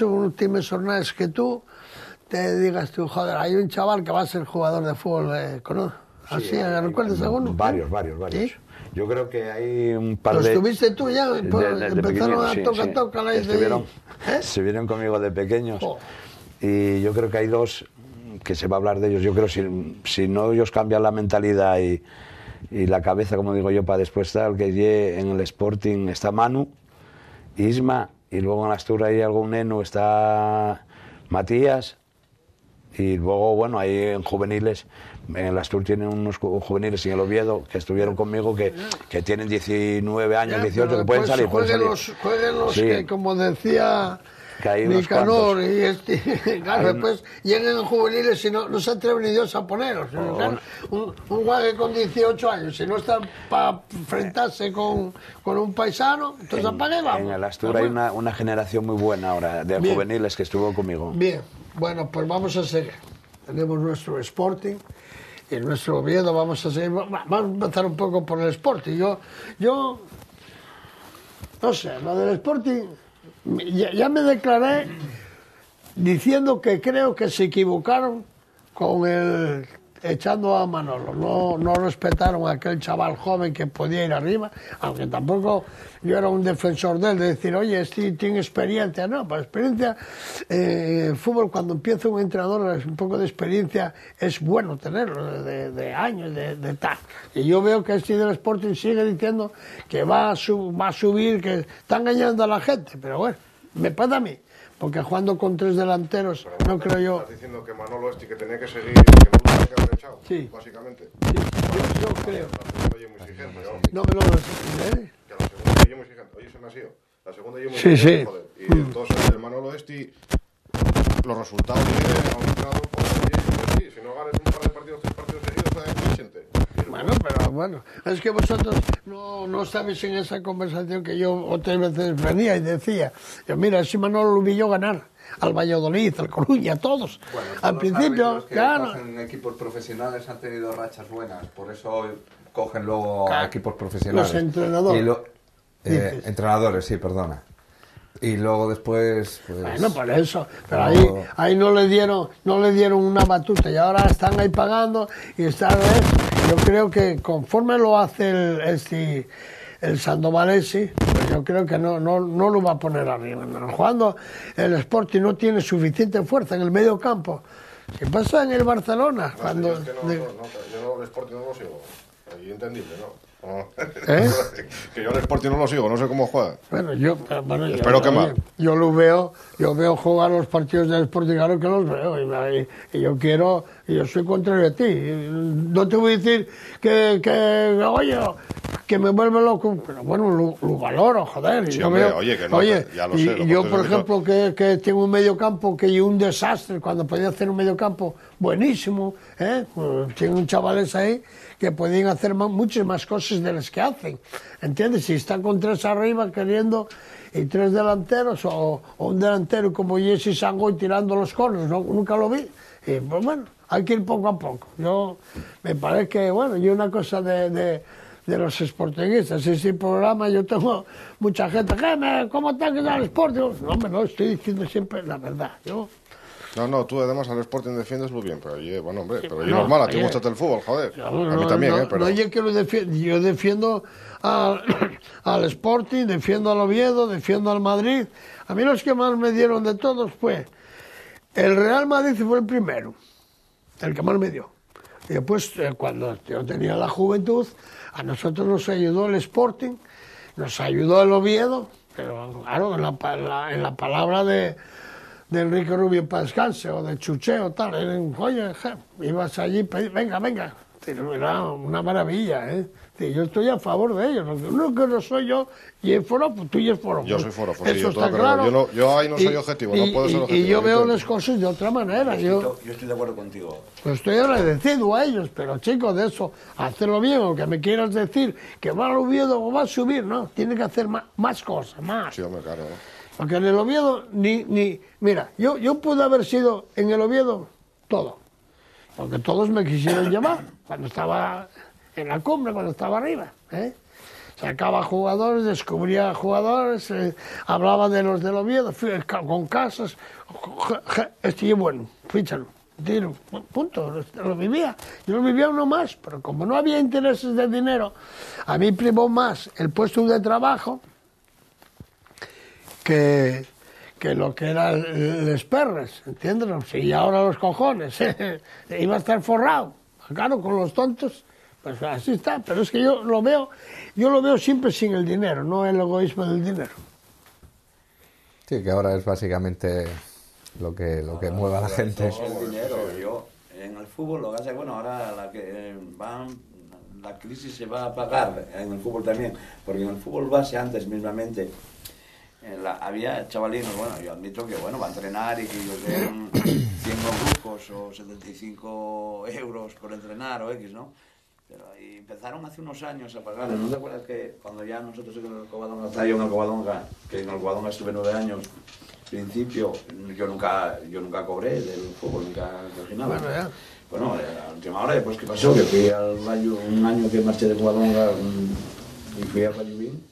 últimas jornadas que tú te digas tú, joder, hay un chaval que va a ser jugador de fútbol, ¿conoces? Así, ¿recuerdas alguno? Varios. ¿Sí? Yo creo que hay un par de... ¿Los tuviste tú ya? Empezaron a tocar ahí. Estuvieron conmigo de pequeños. Y yo creo que hay dos que se va a hablar de ellos. Yo creo que si no ellos cambian la mentalidad y la cabeza, como digo yo, para después estar, que en el Sporting está Manu, Isma, y luego en Asturias hay algún neno, está Matías, y luego, bueno, ahí en juveniles... En el Astur tienen unos juveniles en el Oviedo que estuvieron conmigo que tienen 19 años, 18, que pueden salir. Jueguen los que, como decía Nicanor, y claro, después llegan en juveniles y no se atreve ni Dios a ponerlos. Un jugador con 18 años, si no está para enfrentarse con un paisano, entonces apague, vamos. En el Astur hay una generación muy buena ahora de juveniles que estuvo conmigo. Bien, bueno, pues vamos a seguir. Tenemos nuestro Sporting. Y en nuestro Oviedo vamos a empezar un poco por el Sporting. Yo no sé, lo del Sporting, ya me declaré diciendo que creo que se equivocaron con echando a Manolo. No respetaron a aquel chaval joven que podía ir arriba, aunque tampoco yo era un defensor de él, de decir, oye, este tiene experiencia. No, para experiencia, fútbol, cuando empieza un entrenador, un poco de experiencia, es bueno tenerlo, de años, de tal. Y yo veo que este del Sporting sigue diciendo que va a subir, que está engañando a la gente, pero bueno, me pasa a mí. Porque jugando con 3 delanteros, no creo yo... ¿Estás diciendo que Manolo que tenía que seguir y que no lo tenía que haber echado? Sí. Básicamente. Sí, yo creo. La segunda yo muy exigente, No, que la segunda yo muy exigente. Oye, se me ha sido. La segunda yo muy exigente, joder. Y entonces el Manolo los resultados que ha mostrado, sí, si no ganes un par de partidos, 3 partidos seguidos, está exigente. Bueno, es que vosotros no estabais en esa conversación que yo otras veces venía y decía, mira, si Manolo lo vi yo ganar al Valladolid, al Coruña, a todos. Bueno, al principio, claro. En equipos profesionales han tenido rachas buenas, por eso cogen luego a equipos profesionales. Los entrenadores. Entrenadores, sí, perdona. Y luego después, pues... Bueno, por eso, pero ahí no le dieron una batuta y ahora están ahí pagando y están... yo creo que conforme lo hace el Sandovalesi, pues yo creo que no lo va a poner arriba. Cuando el Sporting no tiene suficiente fuerza en el medio campo, ¿qué pasa en el Barcelona? Cuando... yo el Sporting no lo sigo, ahí entendible, ¿no? ¿Eh? Que yo el Sporting no lo sigo, no sé cómo juega. Bueno, espero que mal. Yo veo jugar los partidos del Sporting, claro que los veo, y yo quiero, y yo soy contrario a ti. No te voy a decir que me vuelve loco, pero bueno, lo valoro, joder. Sí, yo hombre, veo, oye, que no, ya lo sé. Y yo, por ejemplo, que tengo un medio campo que es un desastre, cuando podía hacer un medio campo buenísimo, pues, tengo un chavales ahí que pueden hacer muchas más cosas de las que hacen, ¿entiendes? Si están con 3 arriba queriendo y 3 delanteros o un delantero como Jesse Sangoy tirando los corners, nunca lo vi. Y pues bueno, hay que ir poco a poco. Yo me parece que, bueno, y una cosa de los sportinguistas, ese programa yo tengo mucha gente, ¿cómo está que da el Sporting? No, hombre, no, estoy diciendo siempre la verdad. No, tú además al Sporting defiendes muy bien, pero oye, bueno, hombre, pero yo normal, a ti gusta el fútbol, joder. A mí también, pero... No, yo defiendo al Sporting, defiendo al Oviedo, defiendo al Madrid. A mí los que más me dieron de todos fue el Real Madrid, fue el primero, el que más me dio. Y después, cuando yo tenía la juventud, a nosotros nos ayudó el Sporting, nos ayudó el Oviedo, pero claro, en la palabra de Enrique Rubio para descanse, o de Chucheo, tal, oye, ibas allí, venga, era una maravilla, yo estoy a favor de ellos, lo que no soy yo, y el forofo, tú y el forofo. Yo soy forofo, eso sí, está claro. Yo ahí no soy objetivo, no puedo ser objetivo. Y yo veo las cosas de otra manera. Yo estoy de acuerdo contigo. Pues estoy agradecido a ellos, pero chicos, de eso, hacerlo bien, o que me quieras decir que va al Oviedo o va a subir, no, tiene que hacer más cosas, más. Sí, hombre, claro. Porque en el Oviedo, mira, yo pude haber sido en el Oviedo todo, porque todos me quisieron llevar cuando estaba en la cumbre, cuando estaba arriba, Sacaba jugadores, descubría jugadores, hablaba de los del Oviedo, con Casas, este es bueno, fíchalo, tiro, punto, lo vivía. Yo lo vivía uno más, pero como no había intereses de dinero, a mí primó más el puesto de trabajo que lo que era les perres, ¿entiendes? Y ahora los cojones, iba a estar forrado, claro, con los tontos, pues así está, pero es que yo lo veo siempre sin el dinero, no el egoísmo del dinero. Sí, que ahora es básicamente lo que mueve a la gente. El dinero, yo en el fútbol lo que hace, bueno, ahora la crisis se va a pagar en el fútbol también, porque en el fútbol base antes mismamente había chavalinos, bueno, yo admito que bueno, va a entrenar y que ellos den 100 brujos o 75 euros por entrenar o X, ¿no? Pero ahí empezaron hace unos años a pagar. ¿No te acuerdas que cuando ya nosotros en el Covadonga, que en el Covadonga estuve 9 años, al principio, yo nunca cobré del fútbol, nunca cogí nada. Bueno, ya. Bueno, a la última hora, después, ¿qué pasó? Que fui al Rayo, un año que marché de Covadonga y fui al Rayo Bien.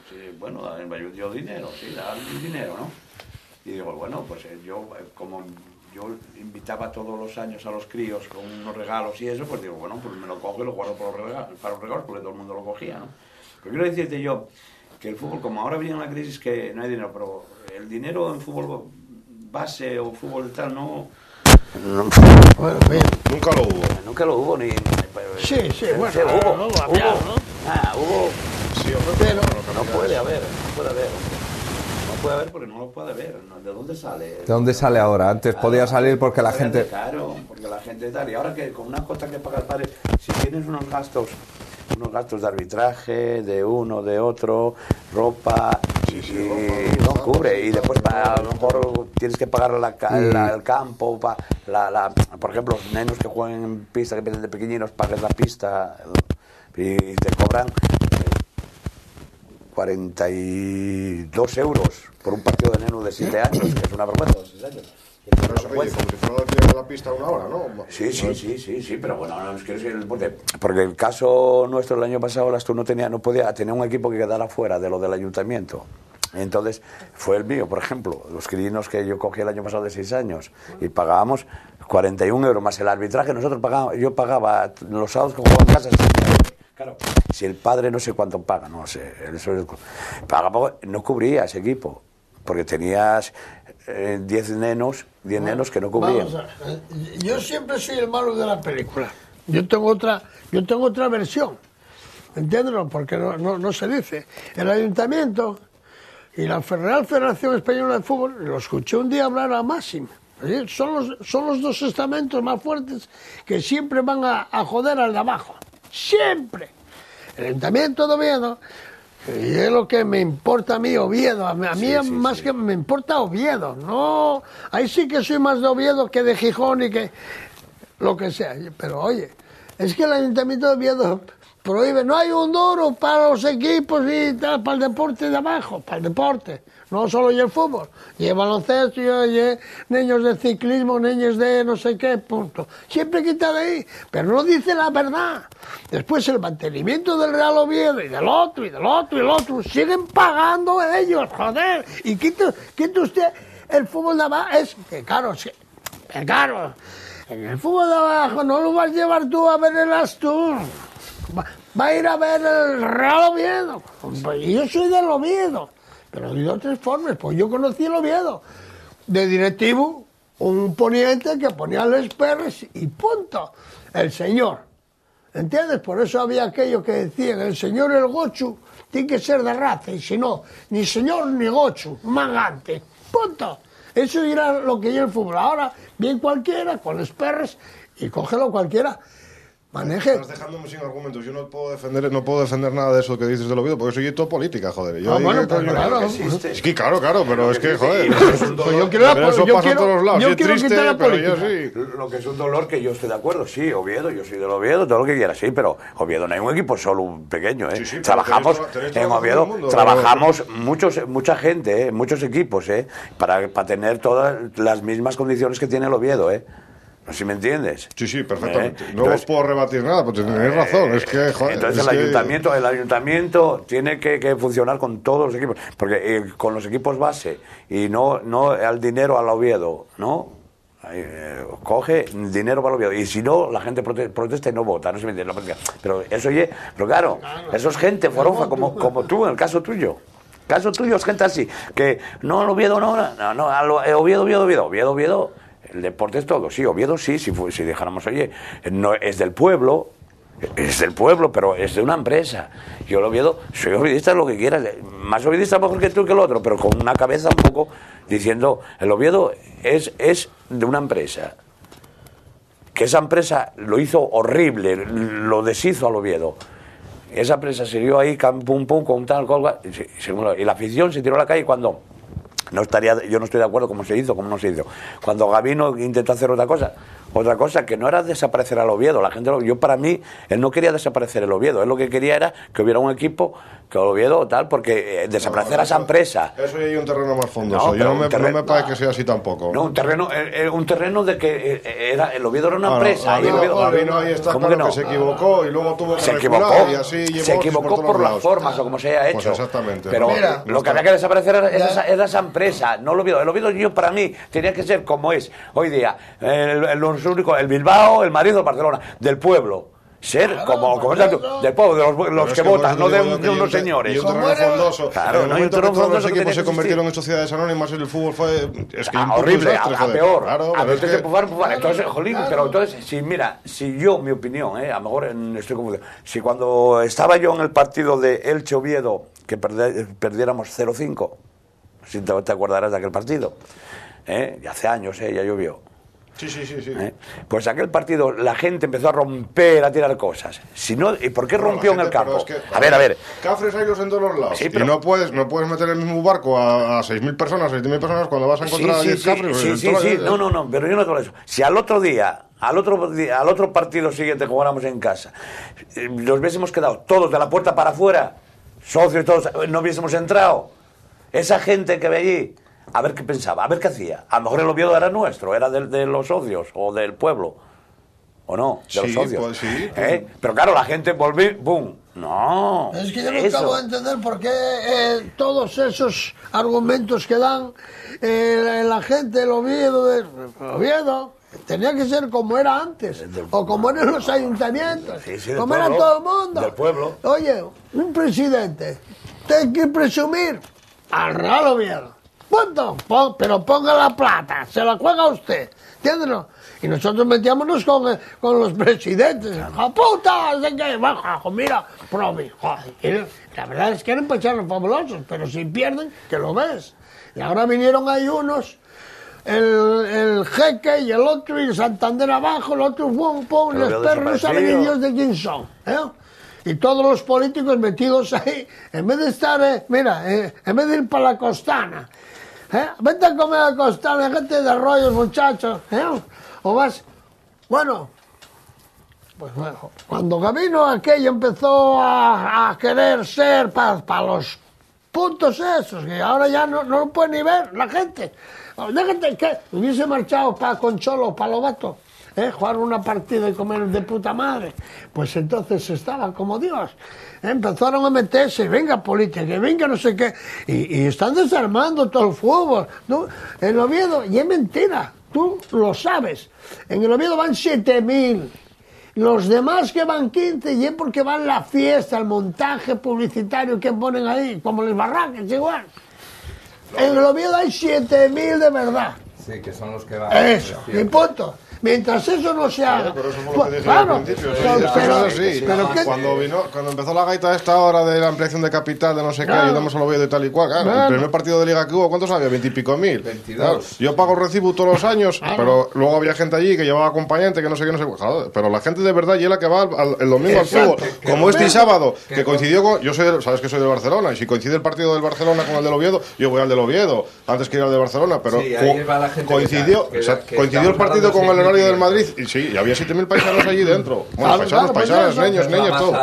Sí, bueno, el Rayo dio dinero, sí, da dinero, ¿no? Y digo, bueno, pues yo, como yo invitaba todos los años a los críos con unos regalos y eso, pues digo, bueno, pues me lo cojo y lo guardo para los regalos, porque todo el mundo lo cogía, ¿no? Pero quiero decirte yo que el fútbol, como ahora viene una crisis que no hay dinero, pero el dinero en fútbol base o fútbol tal no... Bueno, bien. Nunca lo hubo. Nunca lo hubo ni... Sí, bueno, sí, hubo. ¿no? Hubo. Sí, hombre, Pero no puede haber. No puede haber porque no lo puede haber. ¿De dónde sale? ¿De dónde sale ahora? Antes podía salir porque la gente... Claro, porque la gente tal. Y ahora que con una cuota que paga el padre, si tienes unos gastos de arbitraje, de uno, de otro, ropa, ropa no cubre. Y después a lo mejor tienes que pagar el campo, por ejemplo, los nenos que juegan en pista, que vienen de pequeñinos, pagas la pista y te cobran 42 euros por un partido de neno de 7 años, que es una vergüenza, 6 años. Pero eso, oye, como si fuera el alquiler de la pista una hora, ¿no? Sí, pero bueno, no es que porque el caso nuestro el año pasado, tenía un equipo que quedara fuera de lo del ayuntamiento. Entonces, fue el mío, por ejemplo, los críos que yo cogí el año pasado de 6 años y pagábamos 41 euros más el arbitraje, yo pagaba los sábados que jugaba en casa 60 euros. Claro, si el padre no sé cuánto paga, no sé, no cubría ese equipo, porque tenías 10 nenos que no cubrían. Yo siempre soy el malo de la película. Yo tengo otra versión, entiéndelo, porque no se dice. El ayuntamiento y la Real Federación Española de Fútbol, lo escuché un día hablar a Máximo. Son los dos estamentos más fuertes que siempre van a joder al de abajo. Siempre. El Ayuntamiento de Oviedo, y es lo que me importa a mí, Oviedo. A mí más que me importa Oviedo. No, ahí sí que soy más de Oviedo que de Gijón y que lo que sea. Pero oye, es que el Ayuntamiento de Oviedo prohíbe, no hay un duro para los equipos y tal, para el deporte de abajo, para el deporte, no solo y el fútbol, y el baloncesto, y niños de ciclismo, niños de no sé qué, punto. Siempre quita de ahí, pero no dice la verdad. Después el mantenimiento del Real Oviedo y del otro, y del otro, y del otro, siguen pagando ellos, joder, y quita usted el fútbol de abajo, es que caro, en el fútbol de abajo no lo vas a llevar tú a ver el Astur. Va a ir a ver el Real Oviedo. Y yo soy del Oviedo, pero de otras formas. Pues yo conocí el Oviedo de directivo, un poniente que ponía los perros y punto. El señor. ¿Entiendes? Por eso había aquello que decían, el señor el gochu tiene que ser de raza, y si no, ni señor ni gochu, mangante. Punto. Eso era lo que yo el fútbol. Ahora, bien cualquiera, con los perros, y cógelo cualquiera. Maneje. Estás dejándome sin argumentos. Yo no puedo defender nada de eso que dices del Oviedo, porque soy todo política, joder. Yo bueno, pues claro. Es que claro, pero es que, joder. Yo quiero quitar la política. Lo que es un dolor, que yo estoy de acuerdo, sí, Oviedo, yo soy del Oviedo, todo lo que quieras, sí, pero Oviedo no hay un equipo solo un pequeño, ¿eh? Sí, trabajamos en Oviedo, trabajamos mucha gente, muchos equipos, para tener todas las mismas condiciones que tiene el Oviedo, No sé si me entiendes. Sí, perfectamente. No os puedo rebatir nada, porque tenéis razón. Es que, joder, entonces el ayuntamiento tiene que funcionar con todos los equipos, porque con los equipos base y no al dinero al Oviedo, ¿no? Coge dinero para el Oviedo, y si no, la gente protesta y no vota, no se me entiende. Pero eso, pero claro, eso es gente forofa como tú, en el caso tuyo. Caso tuyo es gente así, que no al Oviedo, Oviedo. El deporte es todo, sí, Oviedo sí, si dejáramos, oye, no, es del pueblo, pero es de una empresa. Yo el Oviedo, soy oviedista, lo que quieras, más oviedista mejor que tú que el otro, pero con una cabeza un poco diciendo, el Oviedo es de una empresa, que esa empresa lo hizo horrible, lo deshizo al Oviedo. Esa empresa siguió ahí, pum, con tal, y la afición se tiró a la calle cuando... yo no estoy de acuerdo cómo se hizo, cómo no se hizo. Cuando Gabino intentó hacer otra cosa que no era desaparecer al Oviedo. Para mí, él no quería desaparecer el Oviedo. Él lo que quería era que hubiera un equipo, que el Oviedo o tal, porque desaparecer a esa empresa. Eso ya hay un terreno más fondoso. No me parece que sea así tampoco. No, un terreno de que el Oviedo era una empresa. Gabino ahí está claro que se equivocó y luego tuvo que recular, y así se equivocó por las formas o como se haya hecho. Pues exactamente. Pero lo que había que desaparecer era esa empresa, no el Oviedo. El Oviedo, yo para mí tenía que ser como es hoy día el Bilbao, el Madrid o el Barcelona, del pueblo. Ser como es del pueblo, de los que votan, no de unos señores. Y un terreno fondoso. Claro, en el momento que todos los equipos se convirtieron en sociedades anónimas, el fútbol fue horrible, a peor. Claro, a veces se pujar. Entonces, jolín, pero entonces, si yo, mi opinión, a lo mejor estoy confundido, si cuando estaba yo en el partido de Elche Oviedo, que perdiéramos 0-5, si te acordarás de aquel partido, ya hace años, ya llovió. Sí. Pues aquel partido la gente empezó a romper, a tirar cosas. ¿Y por qué rompió en el campo? A ver. Cafres hay los en todos los lados. Sí, pero... Y no puedes meter en el mismo barco a 6.000 personas, 7.000 personas cuando vas a encontrar a 10 cafres. Sí. No, pero yo no te eso. Si al otro partido siguiente jugáramos en casa, nos hubiésemos quedado todos de la puerta para afuera, socios todos, no hubiésemos entrado, esa gente que ve allí, a ver qué pensaba, a ver qué hacía. A lo mejor el Oviedo era nuestro, era de los socios o del pueblo. ¿o no? De los socios. Pues sí. Pero claro, la gente volvió, ¡pum! No. Es que yo no acabo de entender por qué todos esos argumentos que dan la gente, el Oviedo, tenía que ser como era antes, o como eran los ayuntamientos, como era todo el mundo. Del pueblo. Oye, un presidente tiene que presumir al Real Oviedo. Punto. Pero ponga la plata, se la juega usted. ¿Entiendes? Y nosotros metíamos con los presidentes. ¡A puta! Mira, promi. Joder. La verdad es que eran pachanos fabulosos, pero si pierden, que lo ves. Y ahora vinieron ahí unos, el Jeque y el otro, y Santander abajo, el otro, pum, y los perros no saben ni Dios de quién son. Y todos los políticos metidos ahí, en vez de estar, en vez de ir para la Costana, vete a comer a la Costana, gente de rollos, muchachos, o vas, bueno, pues bueno, cuando Gabino aquello empezó a querer ser para los puntos esos, que ahora ya no lo puede ni ver la gente. Déjate que hubiese marchado para Concholo, para Lobato, jugar una partida y comer de puta madre. Pues entonces estaban como Dios. Empezaron a meterse, venga política, que venga no sé qué, y están desarmando todo el fútbol, ¿no? En Oviedo, y es mentira, tú lo sabes, en el Oviedo van 7.000. Los demás que van 15, y es porque van la fiesta, el montaje publicitario que ponen ahí, como los barraques, igual. En el Oviedo hay 7.000 de verdad. Sí, que son los que van. Eso, y punto. Mientras eso no se haga. Pero eso fue lo que dije al principio. Pero cuando empezó la gaita esta hora de la ampliación de capital, de no sé qué, ayudamos al Oviedo y tal y cual. Claro, el primer partido de liga que hubo, ¿cuántos había? 20 y pico mil. 22. Claro, yo pago el recibo todos los años, pero luego había gente allí que llevaba acompañante, que no sé qué, no sé qué. Claro, pero la gente de verdad y es la que va el domingo al fútbol. Como este sábado, que coincidió con. Yo sabes que soy del Barcelona, y si coincide el partido del Barcelona con el del Oviedo, yo voy al del Oviedo, antes que ir al de Barcelona, pero coincidió el partido con el horario del Madrid. Sí, y había 7.000 paisanos allí dentro. Bueno, paisanos, niños, todo.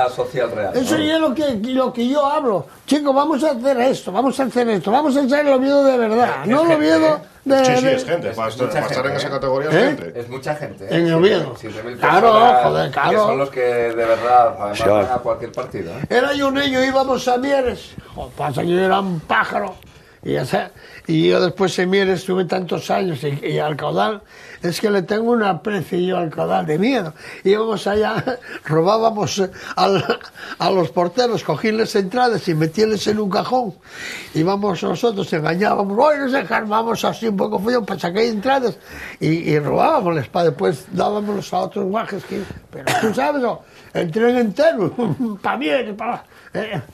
Eso es lo que yo hablo. Chicos, vamos a hacer esto, vamos a hacer el Oviedo de verdad, no el Oviedo de... Sí, es gente, para estar en esa categoría es gente. Es mucha gente. En el Oviedo. Claro, joder, claro. Que son los que de verdad, además, van a cualquier partido. Era yo un niño, íbamos a Mieres, pasa que yo era un pájaro, y yo después en Mieres estuve tantos años, y al Caudal, es que le tengo un aprecio yo al Caudal de miedo. Íbamos allá, robábamos a los porteros, cogíles entradas y metíles en un cajón. Íbamos nosotros, engañábamos, nos dejábamos así un poco frío para sacar entradas y robábamos para después dábamos a otros guajes. Pero tú sabes, el tren entero, para Mieres,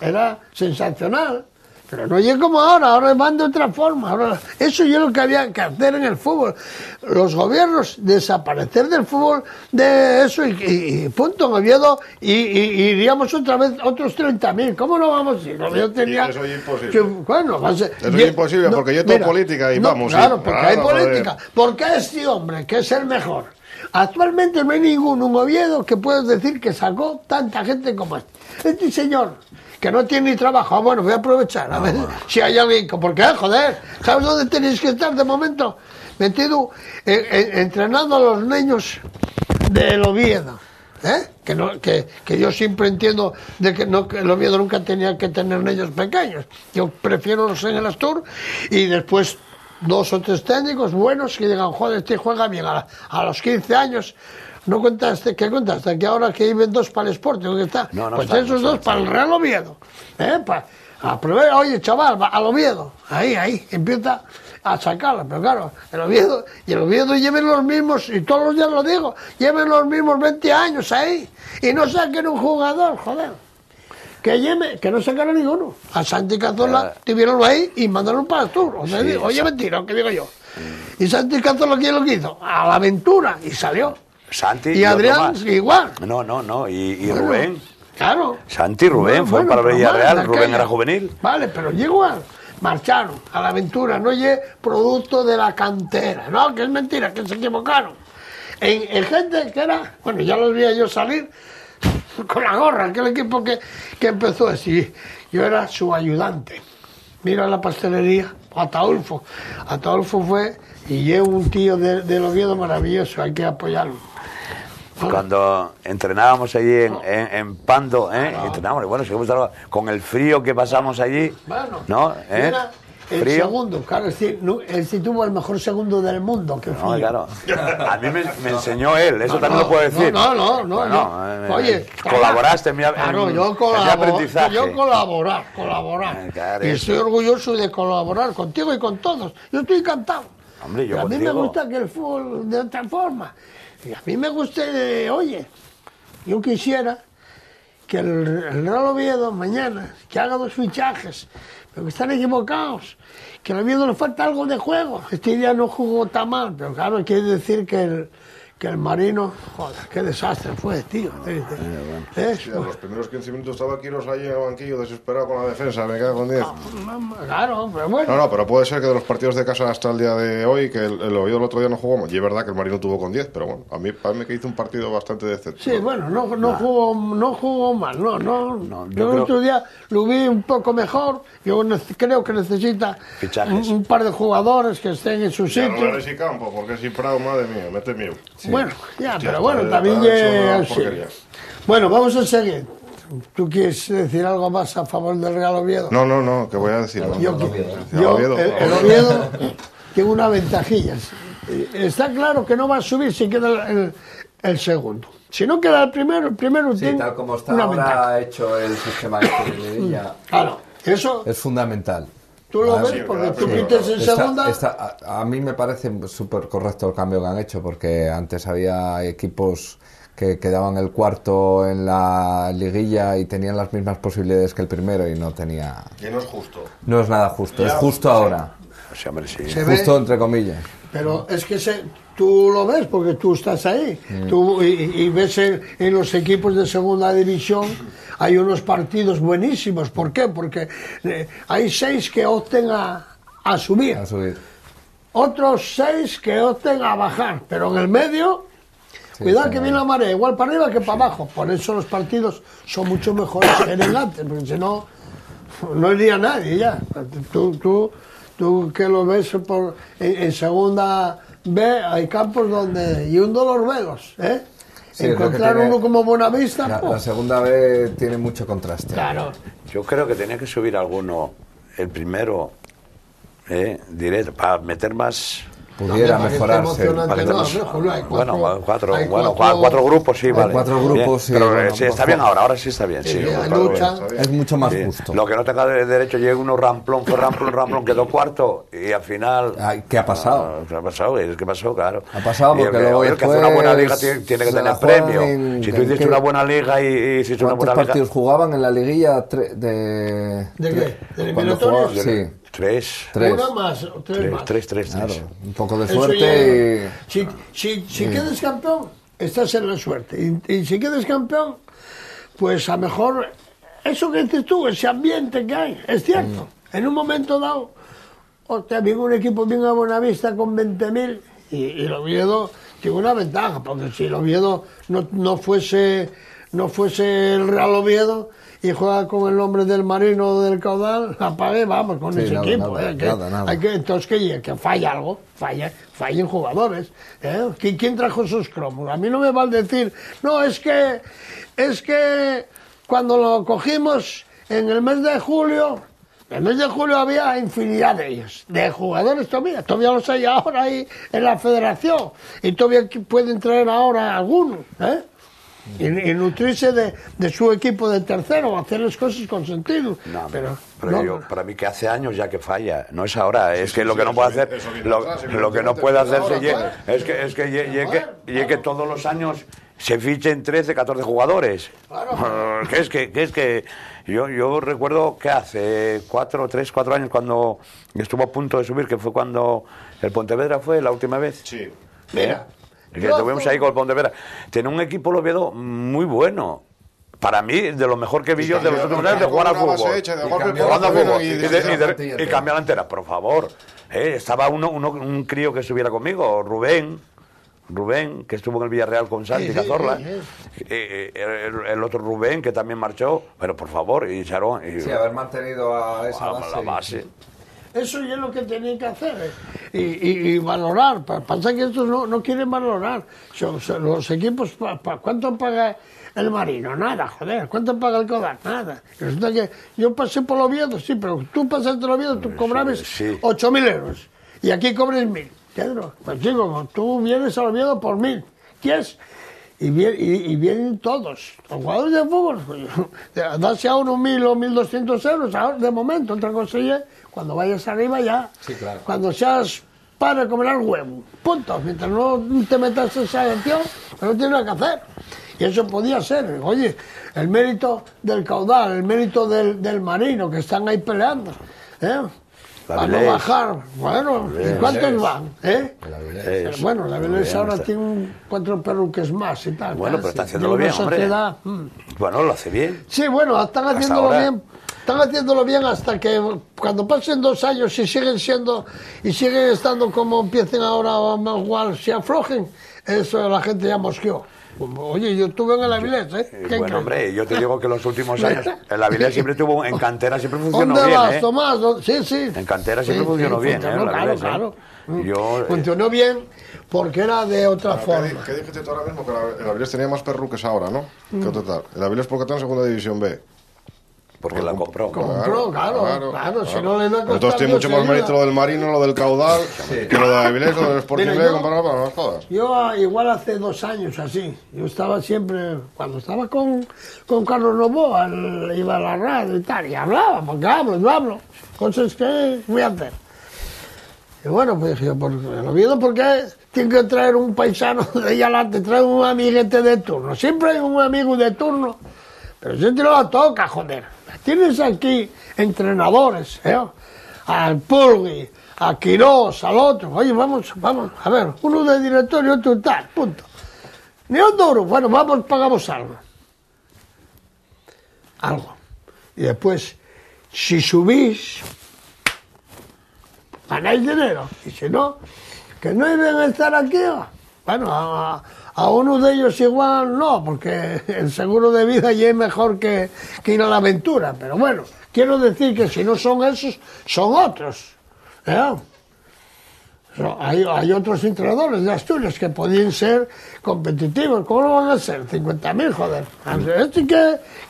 era sensacional. Pero no llega como ahora van de otra forma. Eso es lo que había que hacer en el fútbol. Los gobiernos desaparecer del fútbol de eso y punto, en Oviedo, y iríamos otra vez otros 30.000. ¿Cómo no vamos? Si Oviedo tenía... Eso es imposible. Eso es imposible, porque ya todo política y vamos. Claro, porque hay política. Porque este hombre, que es el mejor, actualmente no hay ninguno en Oviedo que puedas decir que sacó tanta gente como este. Este señor, que no tiene ni trabajo, bueno, voy a aprovechar, a ver si hay alguien, porque, joder, ¿sabes dónde tenéis que estar de momento? Metido, entrenando a los niños del Oviedo, que yo siempre entiendo de que el Oviedo nunca tenía que tener niños pequeños, yo prefiero los en el Astur, y después 2 o 3 técnicos buenos que digan, joder, este juega bien, a los 15 años, ¿no contaste? ¿Qué contaste? Que ahora que iban 2 para el Sporting, ¿qué está? No, pues está, esos 2 para el Real Oviedo. Oye, chaval, al Oviedo. Ahí, empieza a sacarla. Pero claro, el Oviedo lleven los mismos, y todos los días lo digo, lleven los mismos 20 años ahí, y no saquen un jugador, joder. Que no sacaron ninguno. A Santi Cazorla tuvieronlo ahí y mandaron para el Tour. Oye, mentira, ¿qué digo yo? Y Santi Cazorla, ¿quién lo quiso? A la aventura, y salió. Santi y Adrián igual. No, y Rubén. Claro. Santi y Rubén fueron para Villarreal, Rubén era juvenil. Vale, pero igual. Marcharon a la aventura, no es producto de la cantera, no, que es mentira, que se equivocaron. En gente que era, bueno, ya los vi yo salir con la gorra, aquel equipo que empezó así. Yo era su ayudante. Mira la pastelería, Ataulfo. Ataulfo fue, y llevo un tío del Oviedo maravilloso, hay que apoyarlo. cuando entrenábamos allí en Pando, entrenábamos, y bueno, seguimos con el frío que pasamos allí, bueno, ¿no? Mira, el Frío. segundo, claro, él sí tuvo el mejor segundo del mundo, que frío. No, claro. A mí me enseñó él, eso también lo puedo decir. No. Bueno, Oye, colaboraste en mi claro, yo aprendizaje. Yo colaborar. Claro, Y estoy orgulloso de colaborar contigo y con todos. Yo estoy encantado. Hombre, yo a mí me contigo. gusta que el fútbol de otra forma. Y a mí me gusta, oye, yo quisiera que el Real Oviedo mañana, que haga 2 fichajes, pero que están equivocados, que al Oviedo le falta algo de juego. Este día no jugó tan mal, pero claro, hay que decir que el Marino, joder, qué desastre fue, tío. Sí, los primeros 15 minutos estaba Quiros ahí en el banquillo desesperado con la defensa, me cago en 10. Claro, pero bueno. No, pero puede ser que de los partidos de casa hasta el día de hoy, que el Oviedo el otro día no jugó, y es verdad que el Marino tuvo con 10, pero bueno, a mí parece que hizo un partido bastante decente. Sí, bueno, no jugó mal, yo el creo... otro día lo vi un poco mejor. Yo creo que necesita un par de jugadores que estén en su sitio. No y Campo, porque si Prado, madre mía, mete mío. Sí. Bueno, ya, hostia, pero bueno, también sí. Bueno, vamos a seguir. ¿Tú quieres decir algo más a favor del Real Oviedo? No, ¿qué voy a decir? El Oviedo tiene una ventajilla. Está claro que no va a subir si queda el segundo. Si no queda el primero tiene tal como está una ahora ventaja. hecho el sistema de liguilla. Claro, eso es fundamental. Tú lo ves porque tú quites en segunda. A mí me parece súper correcto el cambio que han hecho, porque antes había equipos que quedaban el cuarto en la liguilla y tenían las mismas posibilidades que el primero y no tenía... Y no es justo. No es nada justo, es justo ahora. Sí, hombre, sí. Justo entre comillas. Pero es que tú lo ves porque tú estás ahí. Tú, y ves en los equipos de segunda división hay unos partidos buenísimos. ¿Por qué? Porque hay 6 que opten a subir. A subir. Otros 6 que opten a bajar. Pero en el medio, cuidado que viene la marea, igual para arriba que para abajo. Por eso los partidos son mucho mejores que en el antes, porque si no, no iría nadie ya. Tú que lo ves en segunda B, hay campos donde... Y un dolor velos, ¿eh? Sí, encontrar uno como Buenavista... La segunda B tiene mucho contraste. Claro. Yo creo que tenía que subir alguno, el primero, directo, para meter más... Pudiera mejorarse. Cuatro grupos, sí, vale. 4 grupos, sí. Pero bueno, sí, está bien ahora sí está bien. Sí, es mucho más justo. Lo que no tenga derecho, llega uno ramplón, quedó cuarto y al final... ¿Qué ha pasado? ¿Qué ha pasado? ¿Qué pasó? Claro. Ha pasado porque luego el que hace una buena liga tiene que tener premio. Si tú hiciste una buena liga y hiciste una buena liga... ¿Cuántos partidos jugaban en la liguilla ¿De qué? ¿De eliminatorios? Sí. 3. Una más, 3 más. 3. Claro, un poco de suerte y... Si quedas campeón, estás en la suerte. Y si quedas campeón, pues a lo mejor... Eso que dices tú, ese ambiente que hay, es cierto. En un momento dado, viene un equipo bien a Buenavista con 20.000 y el Oviedo tiene una ventaja, porque si el Oviedo no fuese el Real Oviedo y juega con el nombre del Marino del Caudal, apague, vamos, con ese equipo. Nada. Entonces que falla algo, fallen jugadores. ¿Quién trajo esos cromos? A mí no me va a decir, no, es que cuando lo cogimos en el mes de julio había infinidad de ellos, de jugadores todavía los hay ahora ahí en la federación, y todavía pueden traer ahora algunos, y nutrirse de su equipo de tercero, hacerles cosas con sentido. No, pero yo, para mí que hace años ya que falla, no es ahora, es que lo que no puede hacer, lo que no puede hacerse es que todos los años se fichen 13, 14 jugadores. Claro. Es que yo recuerdo que hace 4 años cuando estuvo a punto de subir, que fue cuando el Pontevedra fue la última vez. Sí. Mira. Que estuvimos ahí con el Pontevedra. Tiene un equipo, lo veo, muy bueno. Para mí, de lo mejor que vi yo de los últimos años, de jugar al fútbol. Y cambiar la entera, por favor. Estaba un crío que estuviera conmigo, Rubén, que estuvo en el Villarreal con Santi Cazorla. El otro Rubén, que también marchó. Pero por favor, y Charón. Sí, haber mantenido a esa base. Eso es lo que tienen que hacer, y valorar. Pasa que estos no quieren valorar. Los equipos, ¿cuánto paga el Marino? Nada, joder. ¿Cuánto paga el Caudal? Nada. Resulta que yo pasé por el Oviedo, sí, pero tú pasaste el Oviedo, tú cobrabas 8.000 euros. Y aquí cobres 1.000. Pedro, pues chico, tú vienes al Oviedo por 1.000. ¿Quieres? Y vienen todos. Los jugadores de fútbol, darse a uno 1.000 o 1.200 euros, ahora, de momento. Otra cosa es cuando vayas arriba ya. Sí, claro. Cuando seas padre, comerás huevo. Punto. Mientras no te metas en esa gestión, no tienes nada que hacer. Y eso podía ser. Oye, el mérito del Caudal, el mérito del Marino, que están ahí peleando. Para no bajar. Bueno, ¿y cuántos van? Bueno, la Avilés ahora tiene 4 perruques más y tal. Bueno, pero está haciéndolo bien, sociedad, Bueno, lo hace bien. Sí, bueno, están haciéndolo bien. Están haciéndolo bien hasta que cuando pasen 2 años y siguen estando como empiecen ahora a jugar, se aflojen, eso la gente ya mosqueó. Oye, yo estuve en el Avilés, Bueno, hombre, yo te digo que los últimos años el Avilés siempre tuvo, en cantera siempre funcionó bien. ¿Dónde vas, Tomás? Sí. En cantera siempre funcionó bien, Claro. Funcionó bien porque era de otra forma. ¿Qué dijiste tú ahora mismo? Que el Avilés tenía más perruques ahora, ¿no? Que total. El Avilés porque está en segunda división B. Porque la compró. Claro, si no le da costar. Entonces tiene mucho más mérito lo del Marino, lo del Caudal, que lo de Avilés, lo del Sporting B, comparado para las cosas. Yo, igual hace 2 años así, yo estaba siempre, cuando estaba con Carlos Novoa, iba a la radio y tal, y hablaba, porque yo hablo, cosas que voy a hacer. Y bueno, pues dije, lo viendo porque tiene que traer un paisano de allá adelante, trae un amiguete de turno. Siempre hay un amigo de turno, pero siempre no la toca, joder. Tienes aquí entrenadores, al Pulgui, a Quirós, al otro. Oye, vamos, a ver, uno de director y otro tal, punto. Ni un duro, bueno, pagamos algo. Y después, si subís, ganáis dinero. Y si no, que no iban a estar aquí. Bueno, a uno de ellos igual no, porque el seguro de vida ya es mejor que ir a la aventura. Pero bueno, quiero decir que si no son esos, son otros. Hay otros entrenadores de Asturias que podían ser competitivos. ¿Cómo no van a ser? 50.000, joder.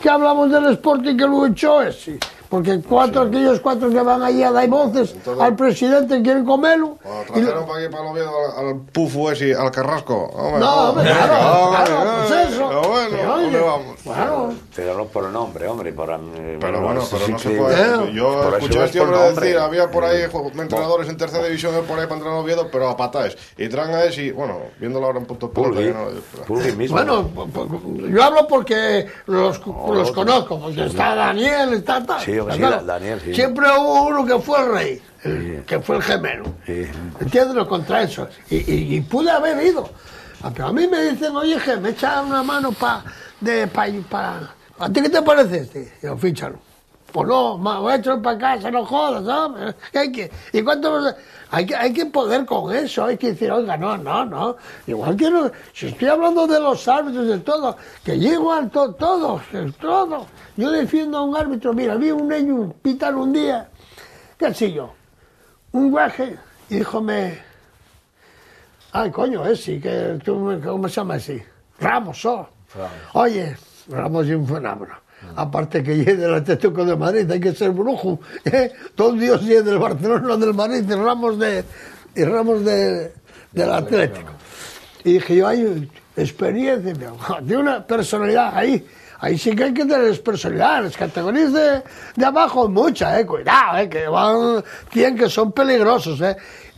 Que hablamos del Sporting que lo echó ese. Porque aquellos 4 que van allí a dar voces al presidente quieren comerlo. Trajeron para aquí, para el Oviedo, al Pufu ese, al Carrasco. Claro, pues eso. Pero bueno, ¿dónde vamos? Claro. Pero no por el nombre, hombre. Pero no se puede. Yo escuché a este hombre decir, había por ahí entrenadores en tercera división por ahí para entrenar Oviedo, pero a patadas. Y traen a ese, y bueno, viéndolo ahora en punto Pulgui mismo. Bueno, yo hablo porque los conozco, porque está Daniel, está tal. Sí, claro, Daniel, sí. Siempre hubo uno que fue el rey, que fue el gemelo. ¿Entiendes? Contra eso. Y pude haber ido. Pero a mí me dicen, oye, me echa una mano ¿a ti qué te parece este? Yo, fíchalo. Pues no, voy a echar para casa, no jodas, ¿sabes? ¿Y cuánto? Hay que poder con eso, hay que decir, oiga, no. Igual que si estoy hablando de los árbitros, de todo, que igual todo. Yo defiendo a un árbitro, mira, vi un niño pitar un día, qué sé yo, un guaje, y díjome, ay, coño, ese, ¿cómo se llama ese? Ramos. Oye, Ramos es un fenómeno. Aparte que llegue del Atlético de Madrid, hay que ser brujo. Todo Dios llegue del Barcelona, del Madrid, y Ramos del Atlético. Y dije yo, hay experiencia, de una personalidad ahí. Ahí sí que hay que tener personalidad. Las categorías de abajo, muchas, cuidado, que van 100 que son peligrosos.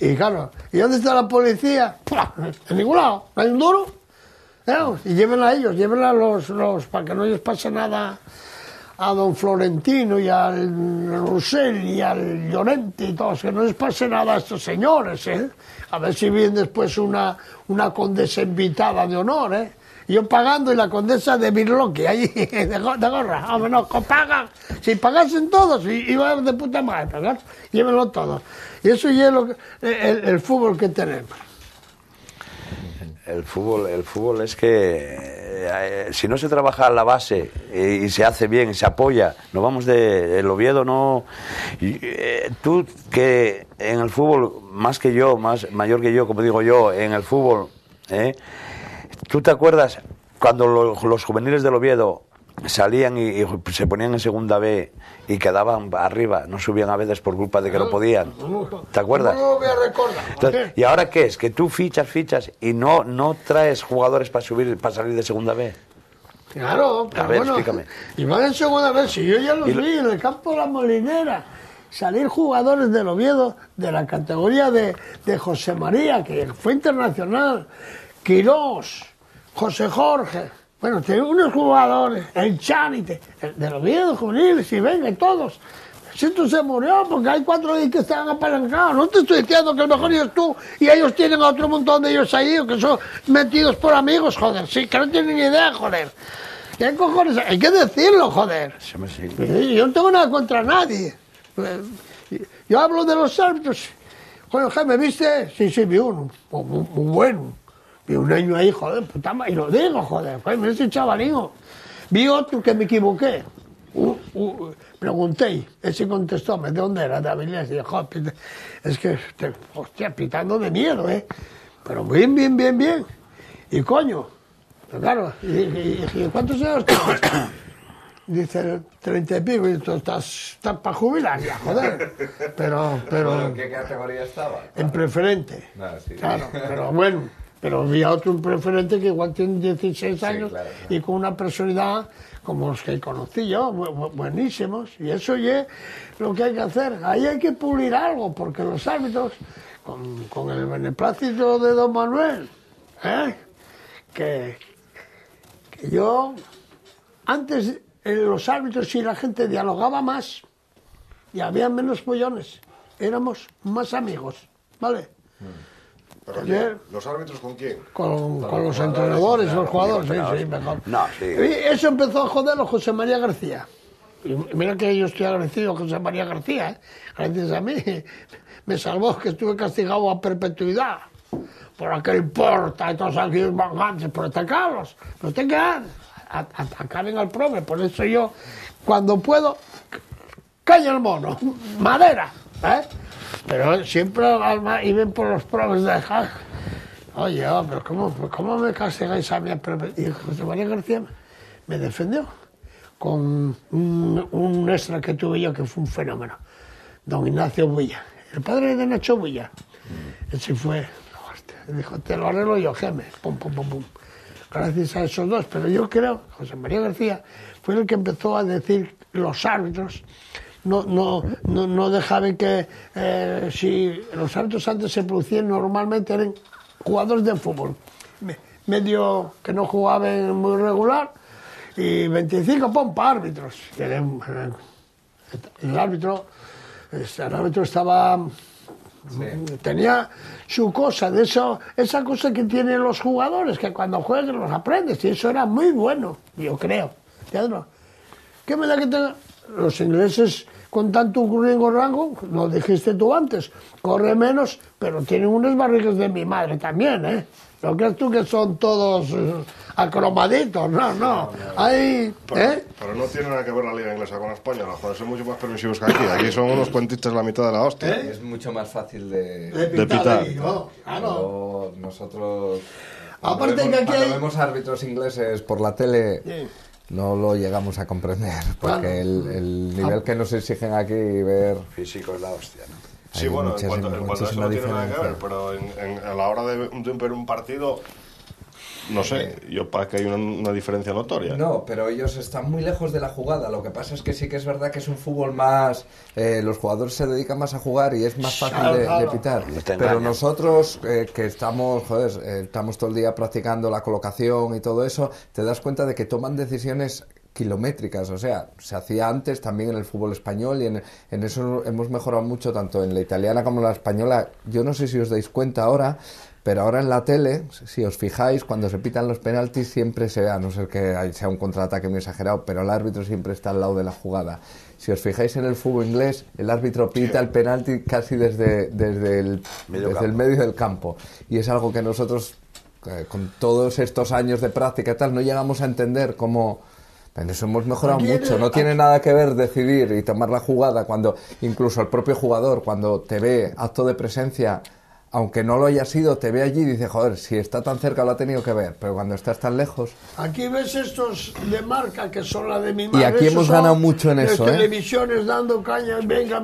Y claro, ¿y dónde está la policía? En ningún lado, no hay un duro. Y llévenla a ellos, llévenla a los para que no les pase nada a don Florentino y al Rossell y al Llorente y todos, que no les pase nada a estos señores, a ver si viene después una condesa invitada de honor, yo pagando y la condesa de Birloque ahí de gorra, hombre, no, pagan, si pagasen todos iba de puta madre, ¿verdad? Llévenlo todos. Y eso ya es el fútbol que tenemos. El fútbol es que si no se trabaja la base y se hace bien y se apoya, nos vamos el Oviedo, no. Tú que en el fútbol, más que yo, mayor que yo, como digo yo, en el fútbol, ¿tú te acuerdas cuando los juveniles del Oviedo salían y se ponían en segunda B y quedaban arriba, no subían a veces por culpa de que no podían? ¿Te acuerdas? No lo voy a recordar. Entonces, ¿y ahora qué es? Que tú fichas y no traes jugadores para salir de segunda B. Claro, pero a ver, bueno, explícame. Y van en segunda vez, si yo ya los vi en el campo de la Molinera, salir jugadores del Oviedo de la categoría de José María, que fue internacional, Quirós, José Jorge, bueno, tiene unos jugadores, el Chanite, del Oviedo juveniles, y venga, todos. Siento se murió porque hay 4 que estaban apalancados. No te estoy diciendo que el mejor eres tú y ellos tienen a otro montón de ellos ahí que son metidos por amigos, joder. Sí, que no tienen ni idea, joder. ¿Qué cojones? Hay que decirlo, joder. Yo no tengo nada contra nadie. Yo hablo de los árbitros. Joder, Jaime, ¿viste? Sí, vi uno. Muy bueno. Vi un año ahí, joder, puta madre. Y lo digo, joder. Mira ese chavalín. Vi otro que me equivoqué. Pregunté, ese contestó, ¿de dónde era? De Avilés. Y dijo, es que, hostia, pitando de miedo, pero bien. Y coño, pero claro, y ¿cuántos años tienes? Dice, 30 y pico, y tú estás para jubilar ya, joder. Pero ¿en qué categoría estaba? En preferente. Sí. Claro, pero bueno. Pero había otro preferente que igual tiene 16 años claro. Y con una personalidad como los que conocí yo, buenísimos. Y eso es lo que hay que hacer. Ahí hay que pulir algo, porque los árbitros, con el beneplácito de don Manuel, que yo, antes los árbitros y la gente dialogaba más y había menos pollones. Éramos más amigos, ¿vale? ¿Pero los árbitros con quién? Con los entrenadores, los jugadores, sí, mejor. No, sí. Y eso empezó a joderlo José María García. Y mira que yo estoy agradecido a José María García, gracias a mí me salvó, que estuve castigado a perpetuidad por aquel Porta y todos aquellos mangantes, por atacarlos, no te quedan, atacaban al prove. Por eso yo, cuando puedo, caña el mono, madera, Pero siempre iban por los probes de Haag. Oye, pero ¿cómo me castigáis a mí? Y José María García me defendió con un extra que tuve yo que fue un fenómeno. Don Ignacio Builla, el padre de Nacho Builla. Ese fue, dijo, te lo arreglo yo, Geme. Pum. Gracias a esos dos. Pero yo creo, José María García fue el que empezó a decir los árbitros. No dejaban que si los árbitros antes se producían normalmente eran jugadores de fútbol medio que no jugaban muy regular y 25 para árbitros. El árbitro estaba tenía su cosa de eso, esa cosa que tienen los jugadores, que cuando juegan los aprendes, y eso era muy bueno, yo creo. ¿Qué me da que tenga? Los ingleses con tanto rango, lo dijiste tú antes, corre menos, pero tienen unas barrigas de mi madre también, ¿No crees tú que son todos acromaditos? No. Hay, pero no tiene nada que ver la liga inglesa con la española, joder, son mucho más permisivos que aquí. Aquí son unos cuentistas la mitad de la hostia. Es mucho más fácil de pitar. Claro. Nosotros, aparte que aquí vemos árbitros ingleses por la tele... Sí. No lo llegamos a comprender, porque el nivel que nos exigen aquí ver... Físico es la hostia, ¿no? Sí, bueno, en cuanto a eso no tiene nada que ver, pero a la hora de ver un partido, no sé, yo para que hay una diferencia notoria. No, pero ellos están muy lejos de la jugada. Lo que pasa es que sí que es verdad que es un fútbol más... los jugadores se dedican más a jugar y es más fácil de pitar. Pero nosotros, que estamos todo el día practicando la colocación y todo eso, te das cuenta de que toman decisiones kilométricas, o sea, se hacía antes también en el fútbol español y en eso hemos mejorado mucho tanto en la italiana como en la española. Yo no sé si os dais cuenta ahora, pero ahora en la tele, si os fijáis, cuando se pitan los penaltis siempre se ve, a no ser que sea un contraataque muy exagerado, pero el árbitro siempre está al lado de la jugada. Si os fijáis en el fútbol inglés, el árbitro pita el penalti casi desde el medio del campo, y es algo que nosotros con todos estos años de práctica y tal, no llegamos a entender cómo... En eso hemos mejorado mucho. No tiene nada que ver decidir y tomar la jugada cuando incluso el propio jugador, cuando te ve acto de presencia, aunque no lo haya sido, te ve allí y dice, joder, si está tan cerca lo ha tenido que ver, pero cuando estás tan lejos... Aquí ves estos de marca que son la de mi madre. Y aquí hemos ganado mucho en eso, televisiones dando caña, venga,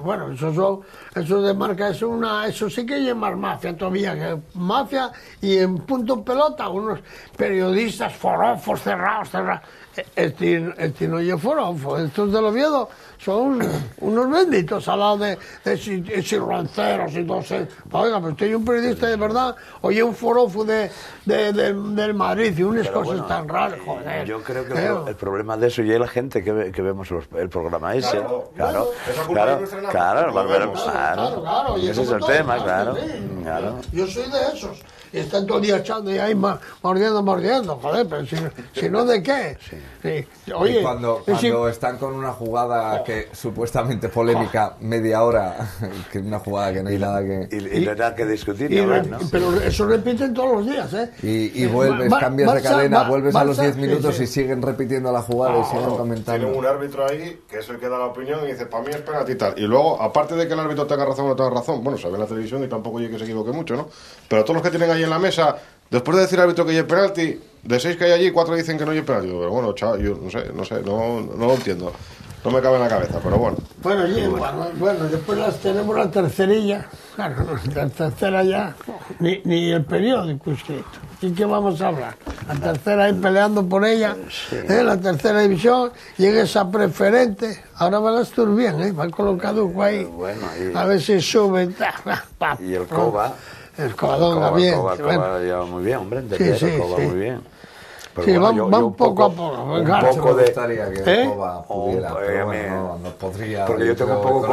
bueno, esos de marca, eso sí que es más mafia todavía, que mafia, y en punto pelota, unos periodistas forofos cerrados. Este no es forofo, estos del Oviedo son unos benditos al lado de ranceros y todo eso. Oiga, pero usted es un periodista de verdad, oye, un forofo del Madrid y unas cosas tan raras, joder. Yo creo que el problema de eso y es la gente que vemos el programa ese. Claro. Ese es el tema, claro. Yo soy de esos. Y están todo el día echando y ahí mordiendo, joder, pero si no, ¿de qué? Sí. Oye, y cuando están con una jugada que supuestamente polémica, media hora, que una jugada que no hay nada que... Y no hay nada que discutir. ¿no? Pero eso repiten todos los días, ¿eh? Y vuelves, cambias de cadena, vuelves a los 10 minutos y siguen repitiendo la jugada y siguen comentando. Tienen un árbitro ahí que es el que da la opinión y dice, para mí es penalti y tal. Y luego, aparte de que el árbitro tenga razón o no tenga razón, bueno, se ve en la televisión y tampoco yo que se equivoque mucho, ¿no? Pero todos los que tienen ahí en la mesa, después de decir al árbitro que hay penalti, de 6 que hay allí, 4 dicen que no hay penalti. Pero bueno, chaval, yo no lo entiendo. No me cabe en la cabeza, pero bueno. Bueno, después tenemos la tercerilla. Claro, la tercera ya, ni el periódico escrito. ¿Y qué vamos a hablar? La tercera ahí peleando por ella, la tercera división, llega esa preferente. Ahora va a estar bien, va con los caducos ahí. A ver si sube. Y el Coba. El Covadonga bien. Coba lleva muy bien, hombre. Coba muy bien. Pero sí, bueno, van poco a poco. Un poco de... gustaría que el Coba pudiera, pero bueno, no podría... Porque yo tengo un poco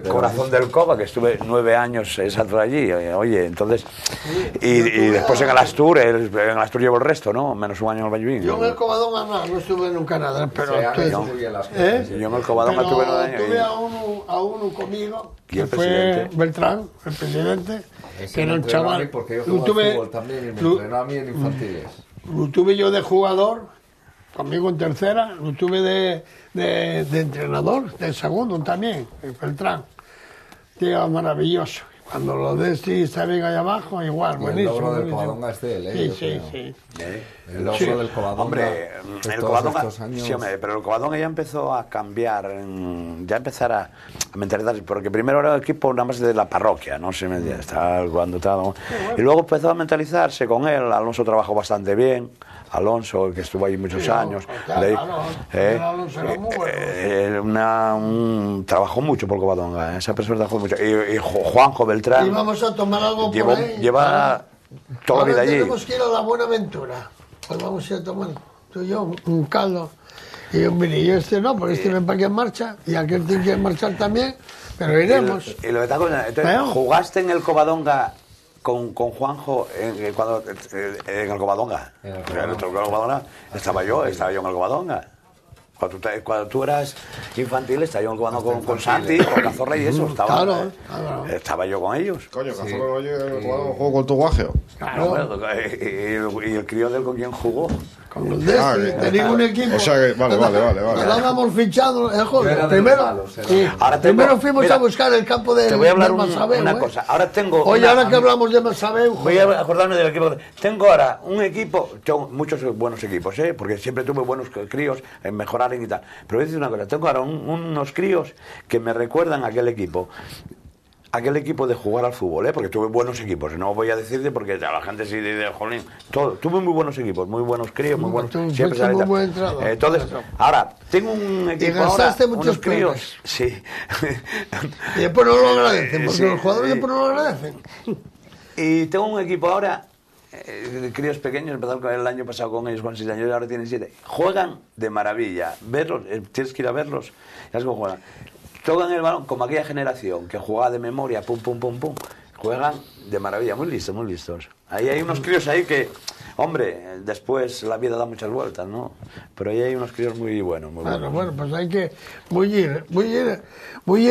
corazón del Coba, que estuve 9 años exacto allí, oye, entonces... Y después en el Astur llevo el resto, ¿no? Menos un año en el Valladolid. Yo en el Covadonga no estuve nunca nada, pero... Yo en el Covadonga estuve 9 años. Tuve a uno conmigo, que fue Beltrán, el presidente, que era un chaval. Porque yo jugaba fútbol también y me entrenó a mí en infantiles. Lo tuve yo de jugador, conmigo en tercera, lo tuve de entrenador, de segundo también, en Beltrán. Tío, maravilloso. Cuando lo des y está bien ahí abajo, igual, buenísimo. El logro del Covadonga es de él, sí. El logro del Covadonga. Hombre, el Covadonga, sí, hombre, pero el Covadonga ya empezó a cambiar, ya empezar a mentalizarse, porque primero era el equipo nada más de la parroquia, no se me entiende, estaba jugando todo. Y luego empezó a mentalizarse con él. Alonso trabajó bastante bien. Alonso, que estuvo ahí muchos años. Alonso era muy bueno. Trabajó mucho por Covadonga, esa persona trabajó mucho. Y Juanjo Beltrán. Y vamos a tomar algo por ahí. Lleva toda la vida allí. Tenemos que ir a la Buenaventura. Pues vamos a ir a tomar, tú y yo, un caldo. Y yo, mire, y no, porque me para que en marcha, y aquel tiene que marchar también, pero iremos. Y lo que está entonces, ¿jugaste en el Covadonga con Juanjo en el Covadonga? En el Covadonga. Estaba yo en el Covadonga. Cuando tú eras infantil, estaba yo en el Covadonga con Santi, con Cazorla y eso. Estaba yo con ellos. Coño, Cazorla en el Covadonga jugó con tu guajeo. Claro. ¿Y el crío de él con quién jugó? Con el Desti, tenía un equipo. O sea que, vale. Estábamos fichando, primero fuimos a buscar el campo de Masabeu. Una cosa, ahora tengo... Oye, ahora que hablamos de Masabeu... Voy a acordarme del equipo. Tengo ahora un equipo, tengo muchos buenos equipos, porque siempre tuve buenos críos en mejorar y tal. Pero voy a decir una cosa, tengo ahora unos críos que me recuerdan a aquel equipo de jugar al fútbol, porque tuve buenos equipos, no voy a decirte porque la gente sí dice, jolín, tuve muy buenos equipos, muy buenos críos, muy buenos, siempre muy buen entrenador. Entonces, ahora, tengo un equipo ahora, unos críos, sí. Y después no lo agradecen, porque los jugadores después no lo agradecen. Y tengo un equipo ahora, críos pequeños, empezaron el año pasado con ellos con 6 años y ahora tienen 7, juegan de maravilla, verlos, tienes que ir a verlos, ya sabes cómo juegan. Tocan el balón como aquella generación que jugaba de memoria, pum. Juegan de maravilla, muy listos. Ahí hay unos críos ahí que, hombre, después la vida da muchas vueltas, ¿no? Pero ahí hay unos críos muy buenos, muy buenos. Bueno, pues hay que bullir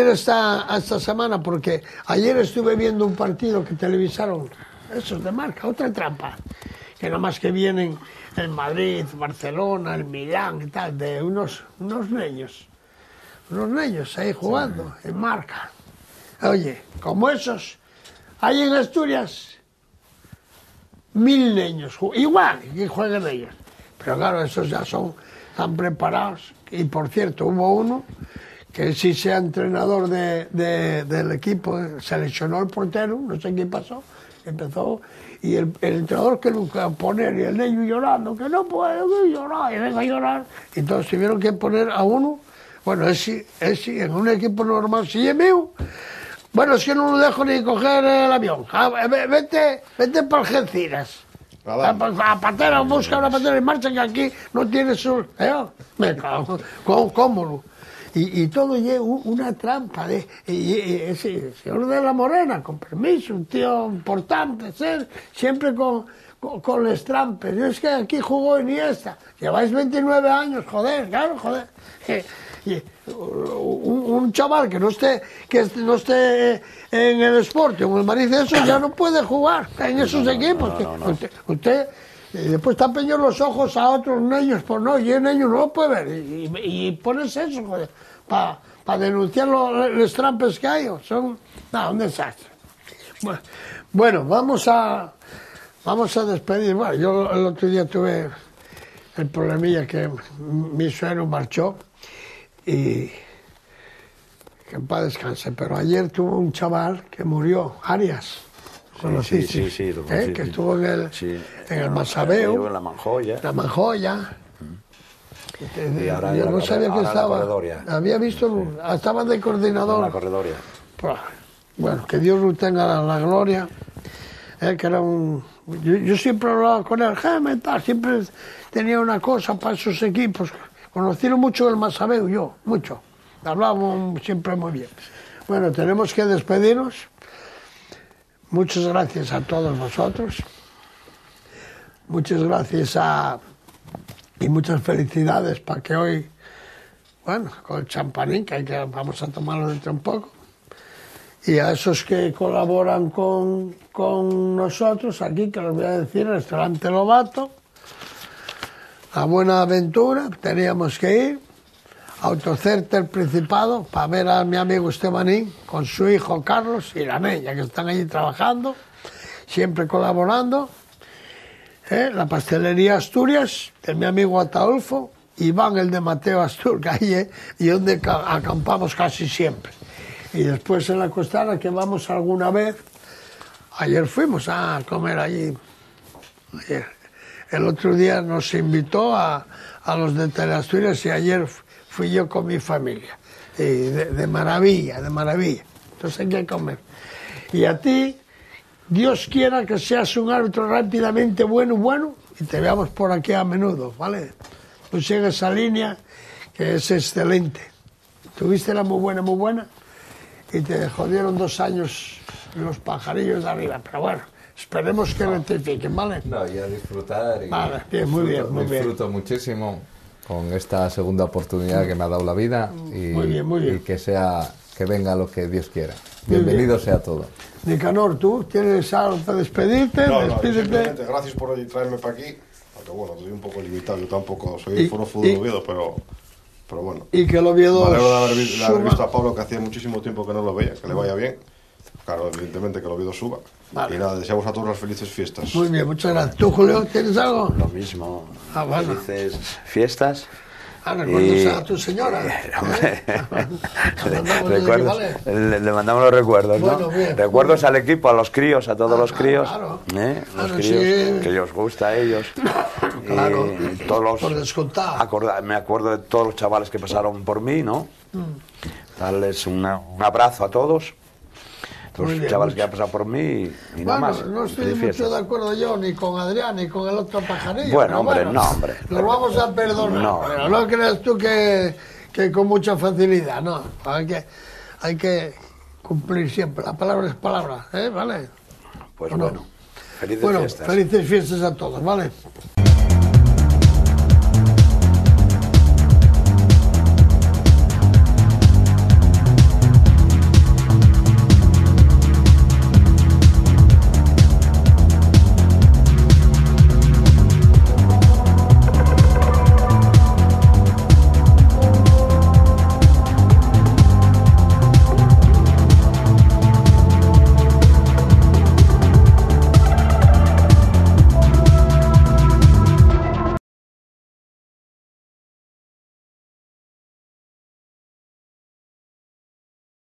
esta semana, porque ayer estuve viendo un partido que televisaron esos de marca, otra trampa. Que nada más que vienen el Madrid, Barcelona, el Milán y tal, de unos niños ahí jugando en marca. Oye, como esos, hay en Asturias 1000 niños, igual que jueguen ellos. Pero claro, esos ya están preparados. Y por cierto, hubo uno que sí sea entrenador del equipo, seleccionó el portero, no sé qué pasó, empezó, y el entrenador que nunca poner, y el niño llorando, que no puedo llorar, y venga a llorar. Entonces tuvieron que poner a uno, bueno, ese en un equipo normal, si es mío, bueno, es que no lo dejo ni coger el avión, vete para Algeciras. A patera, busca una patera y marcha, que aquí no tienes su... Me cago, cómodo. Y todo lleva una trampa de ese señor de la Morena, con permiso, un tío importante, siempre con las trampas. Es que aquí jugó Iniesta, lleváis 29 años, joder, claro, joder. Un chaval que no esté en el Sporting o en el Madrid, eso ya no puede jugar en esos equipos. Usted después está peñando los ojos a otros niños, pues no, y el niño no lo puede ver. Y pones eso, joder, para denunciar los trampes que hay. Son un desastre. Bueno, vamos a despedir. Bueno, yo el otro día tuve el problemilla que mi suegro marchó y que en paz descanse, pero ayer tuvo un chaval que murió, Arias. Sí, lo conocí, que estuvo en el Masabeu, en la Manjoya. Y ahora yo no sabía que estaba. Había visto, estaba de coordinador. En la corredoria. Bueno, que Dios lo tenga la gloria. Que era yo siempre hablaba con él, siempre tenía una cosa para esos equipos. Conocieron mucho el Masabeu, yo, mucho. Hablábamos siempre muy bien. Bueno, tenemos que despedirnos. Muchas gracias a todos vosotros. Muchas gracias y muchas felicidades para que hoy, bueno, con el champanín, que vamos a tomarlo dentro un poco. Y a esos que colaboran con nosotros aquí, que les voy a decir, el restaurante Lobato, La Buena Aventura, teníamos que ir, Autocenter Principado, para ver a mi amigo Estebanín con su hijo Carlos y la niña, que están allí trabajando, siempre colaborando, la Pastelería Asturias, de mi amigo Ataulfo, Iván, el de Mateo Asturga, y donde acampamos casi siempre. Y después en la Costera, que vamos alguna vez, ayer fuimos a comer allí, ayer. El otro día nos invitó a los de Teleasturias y ayer fui yo con mi familia. De maravilla, de maravilla. Entonces hay que comer. Y a ti, Dios quiera que seas un árbitro rápidamente bueno, y te veamos por aquí a menudo, ¿vale? Tú sigues esa línea que es excelente. Tuviste la muy buena, y te jodieron 2 años los pajarillos de arriba, pero bueno. Esperemos que rectifiquen, ¿vale? No, y a disfrutar. Vale, bien, muy bien. Disfruto muchísimo con esta segunda oportunidad que me ha dado la vida y, muy bien. Y que venga lo que Dios quiera. Bienvenido sea todo. Nicanor, ¿tú tienes algo para despedirte? No, Despídete. Gracias por traerme para aquí. Aunque bueno, estoy un poco limitado, yo tampoco soy fútbol de Oviedo, pero bueno. Y que el Oviedo... Me alegro de haber visto a Pablo, que hacía muchísimo tiempo que no lo veía, que le vaya bien. Claro, evidentemente que el Oviedo suba. Vale. Y nada, deseamos a todos las felices fiestas. Muy bien, muchas gracias. ¿Tú, Julio, tienes algo? Lo mismo. Bueno. Felices fiestas. Recuerdos a tu señora. Le mandamos los recuerdos, ¿no? Bueno, bien, recuerdos al equipo, a los críos, a todos los críos. Claro. Los críos, que les gusta a ellos. Claro, todos los, por descontar. Me acuerdo de todos los chavales que pasaron por mí, ¿no? Darles un abrazo a todos. Los chavales que han pasado por mí y nada más. No estoy mucho de acuerdo yo ni con Adrián ni con el otro pajarillo. Bueno, hombre, no, hombre. Lo vamos a perdonar. No, pero no creas tú que con mucha facilidad, no. Hay que cumplir siempre. La palabra es palabra, ¿vale? Pues bueno, felices fiestas. Felices fiestas a todos, ¿vale?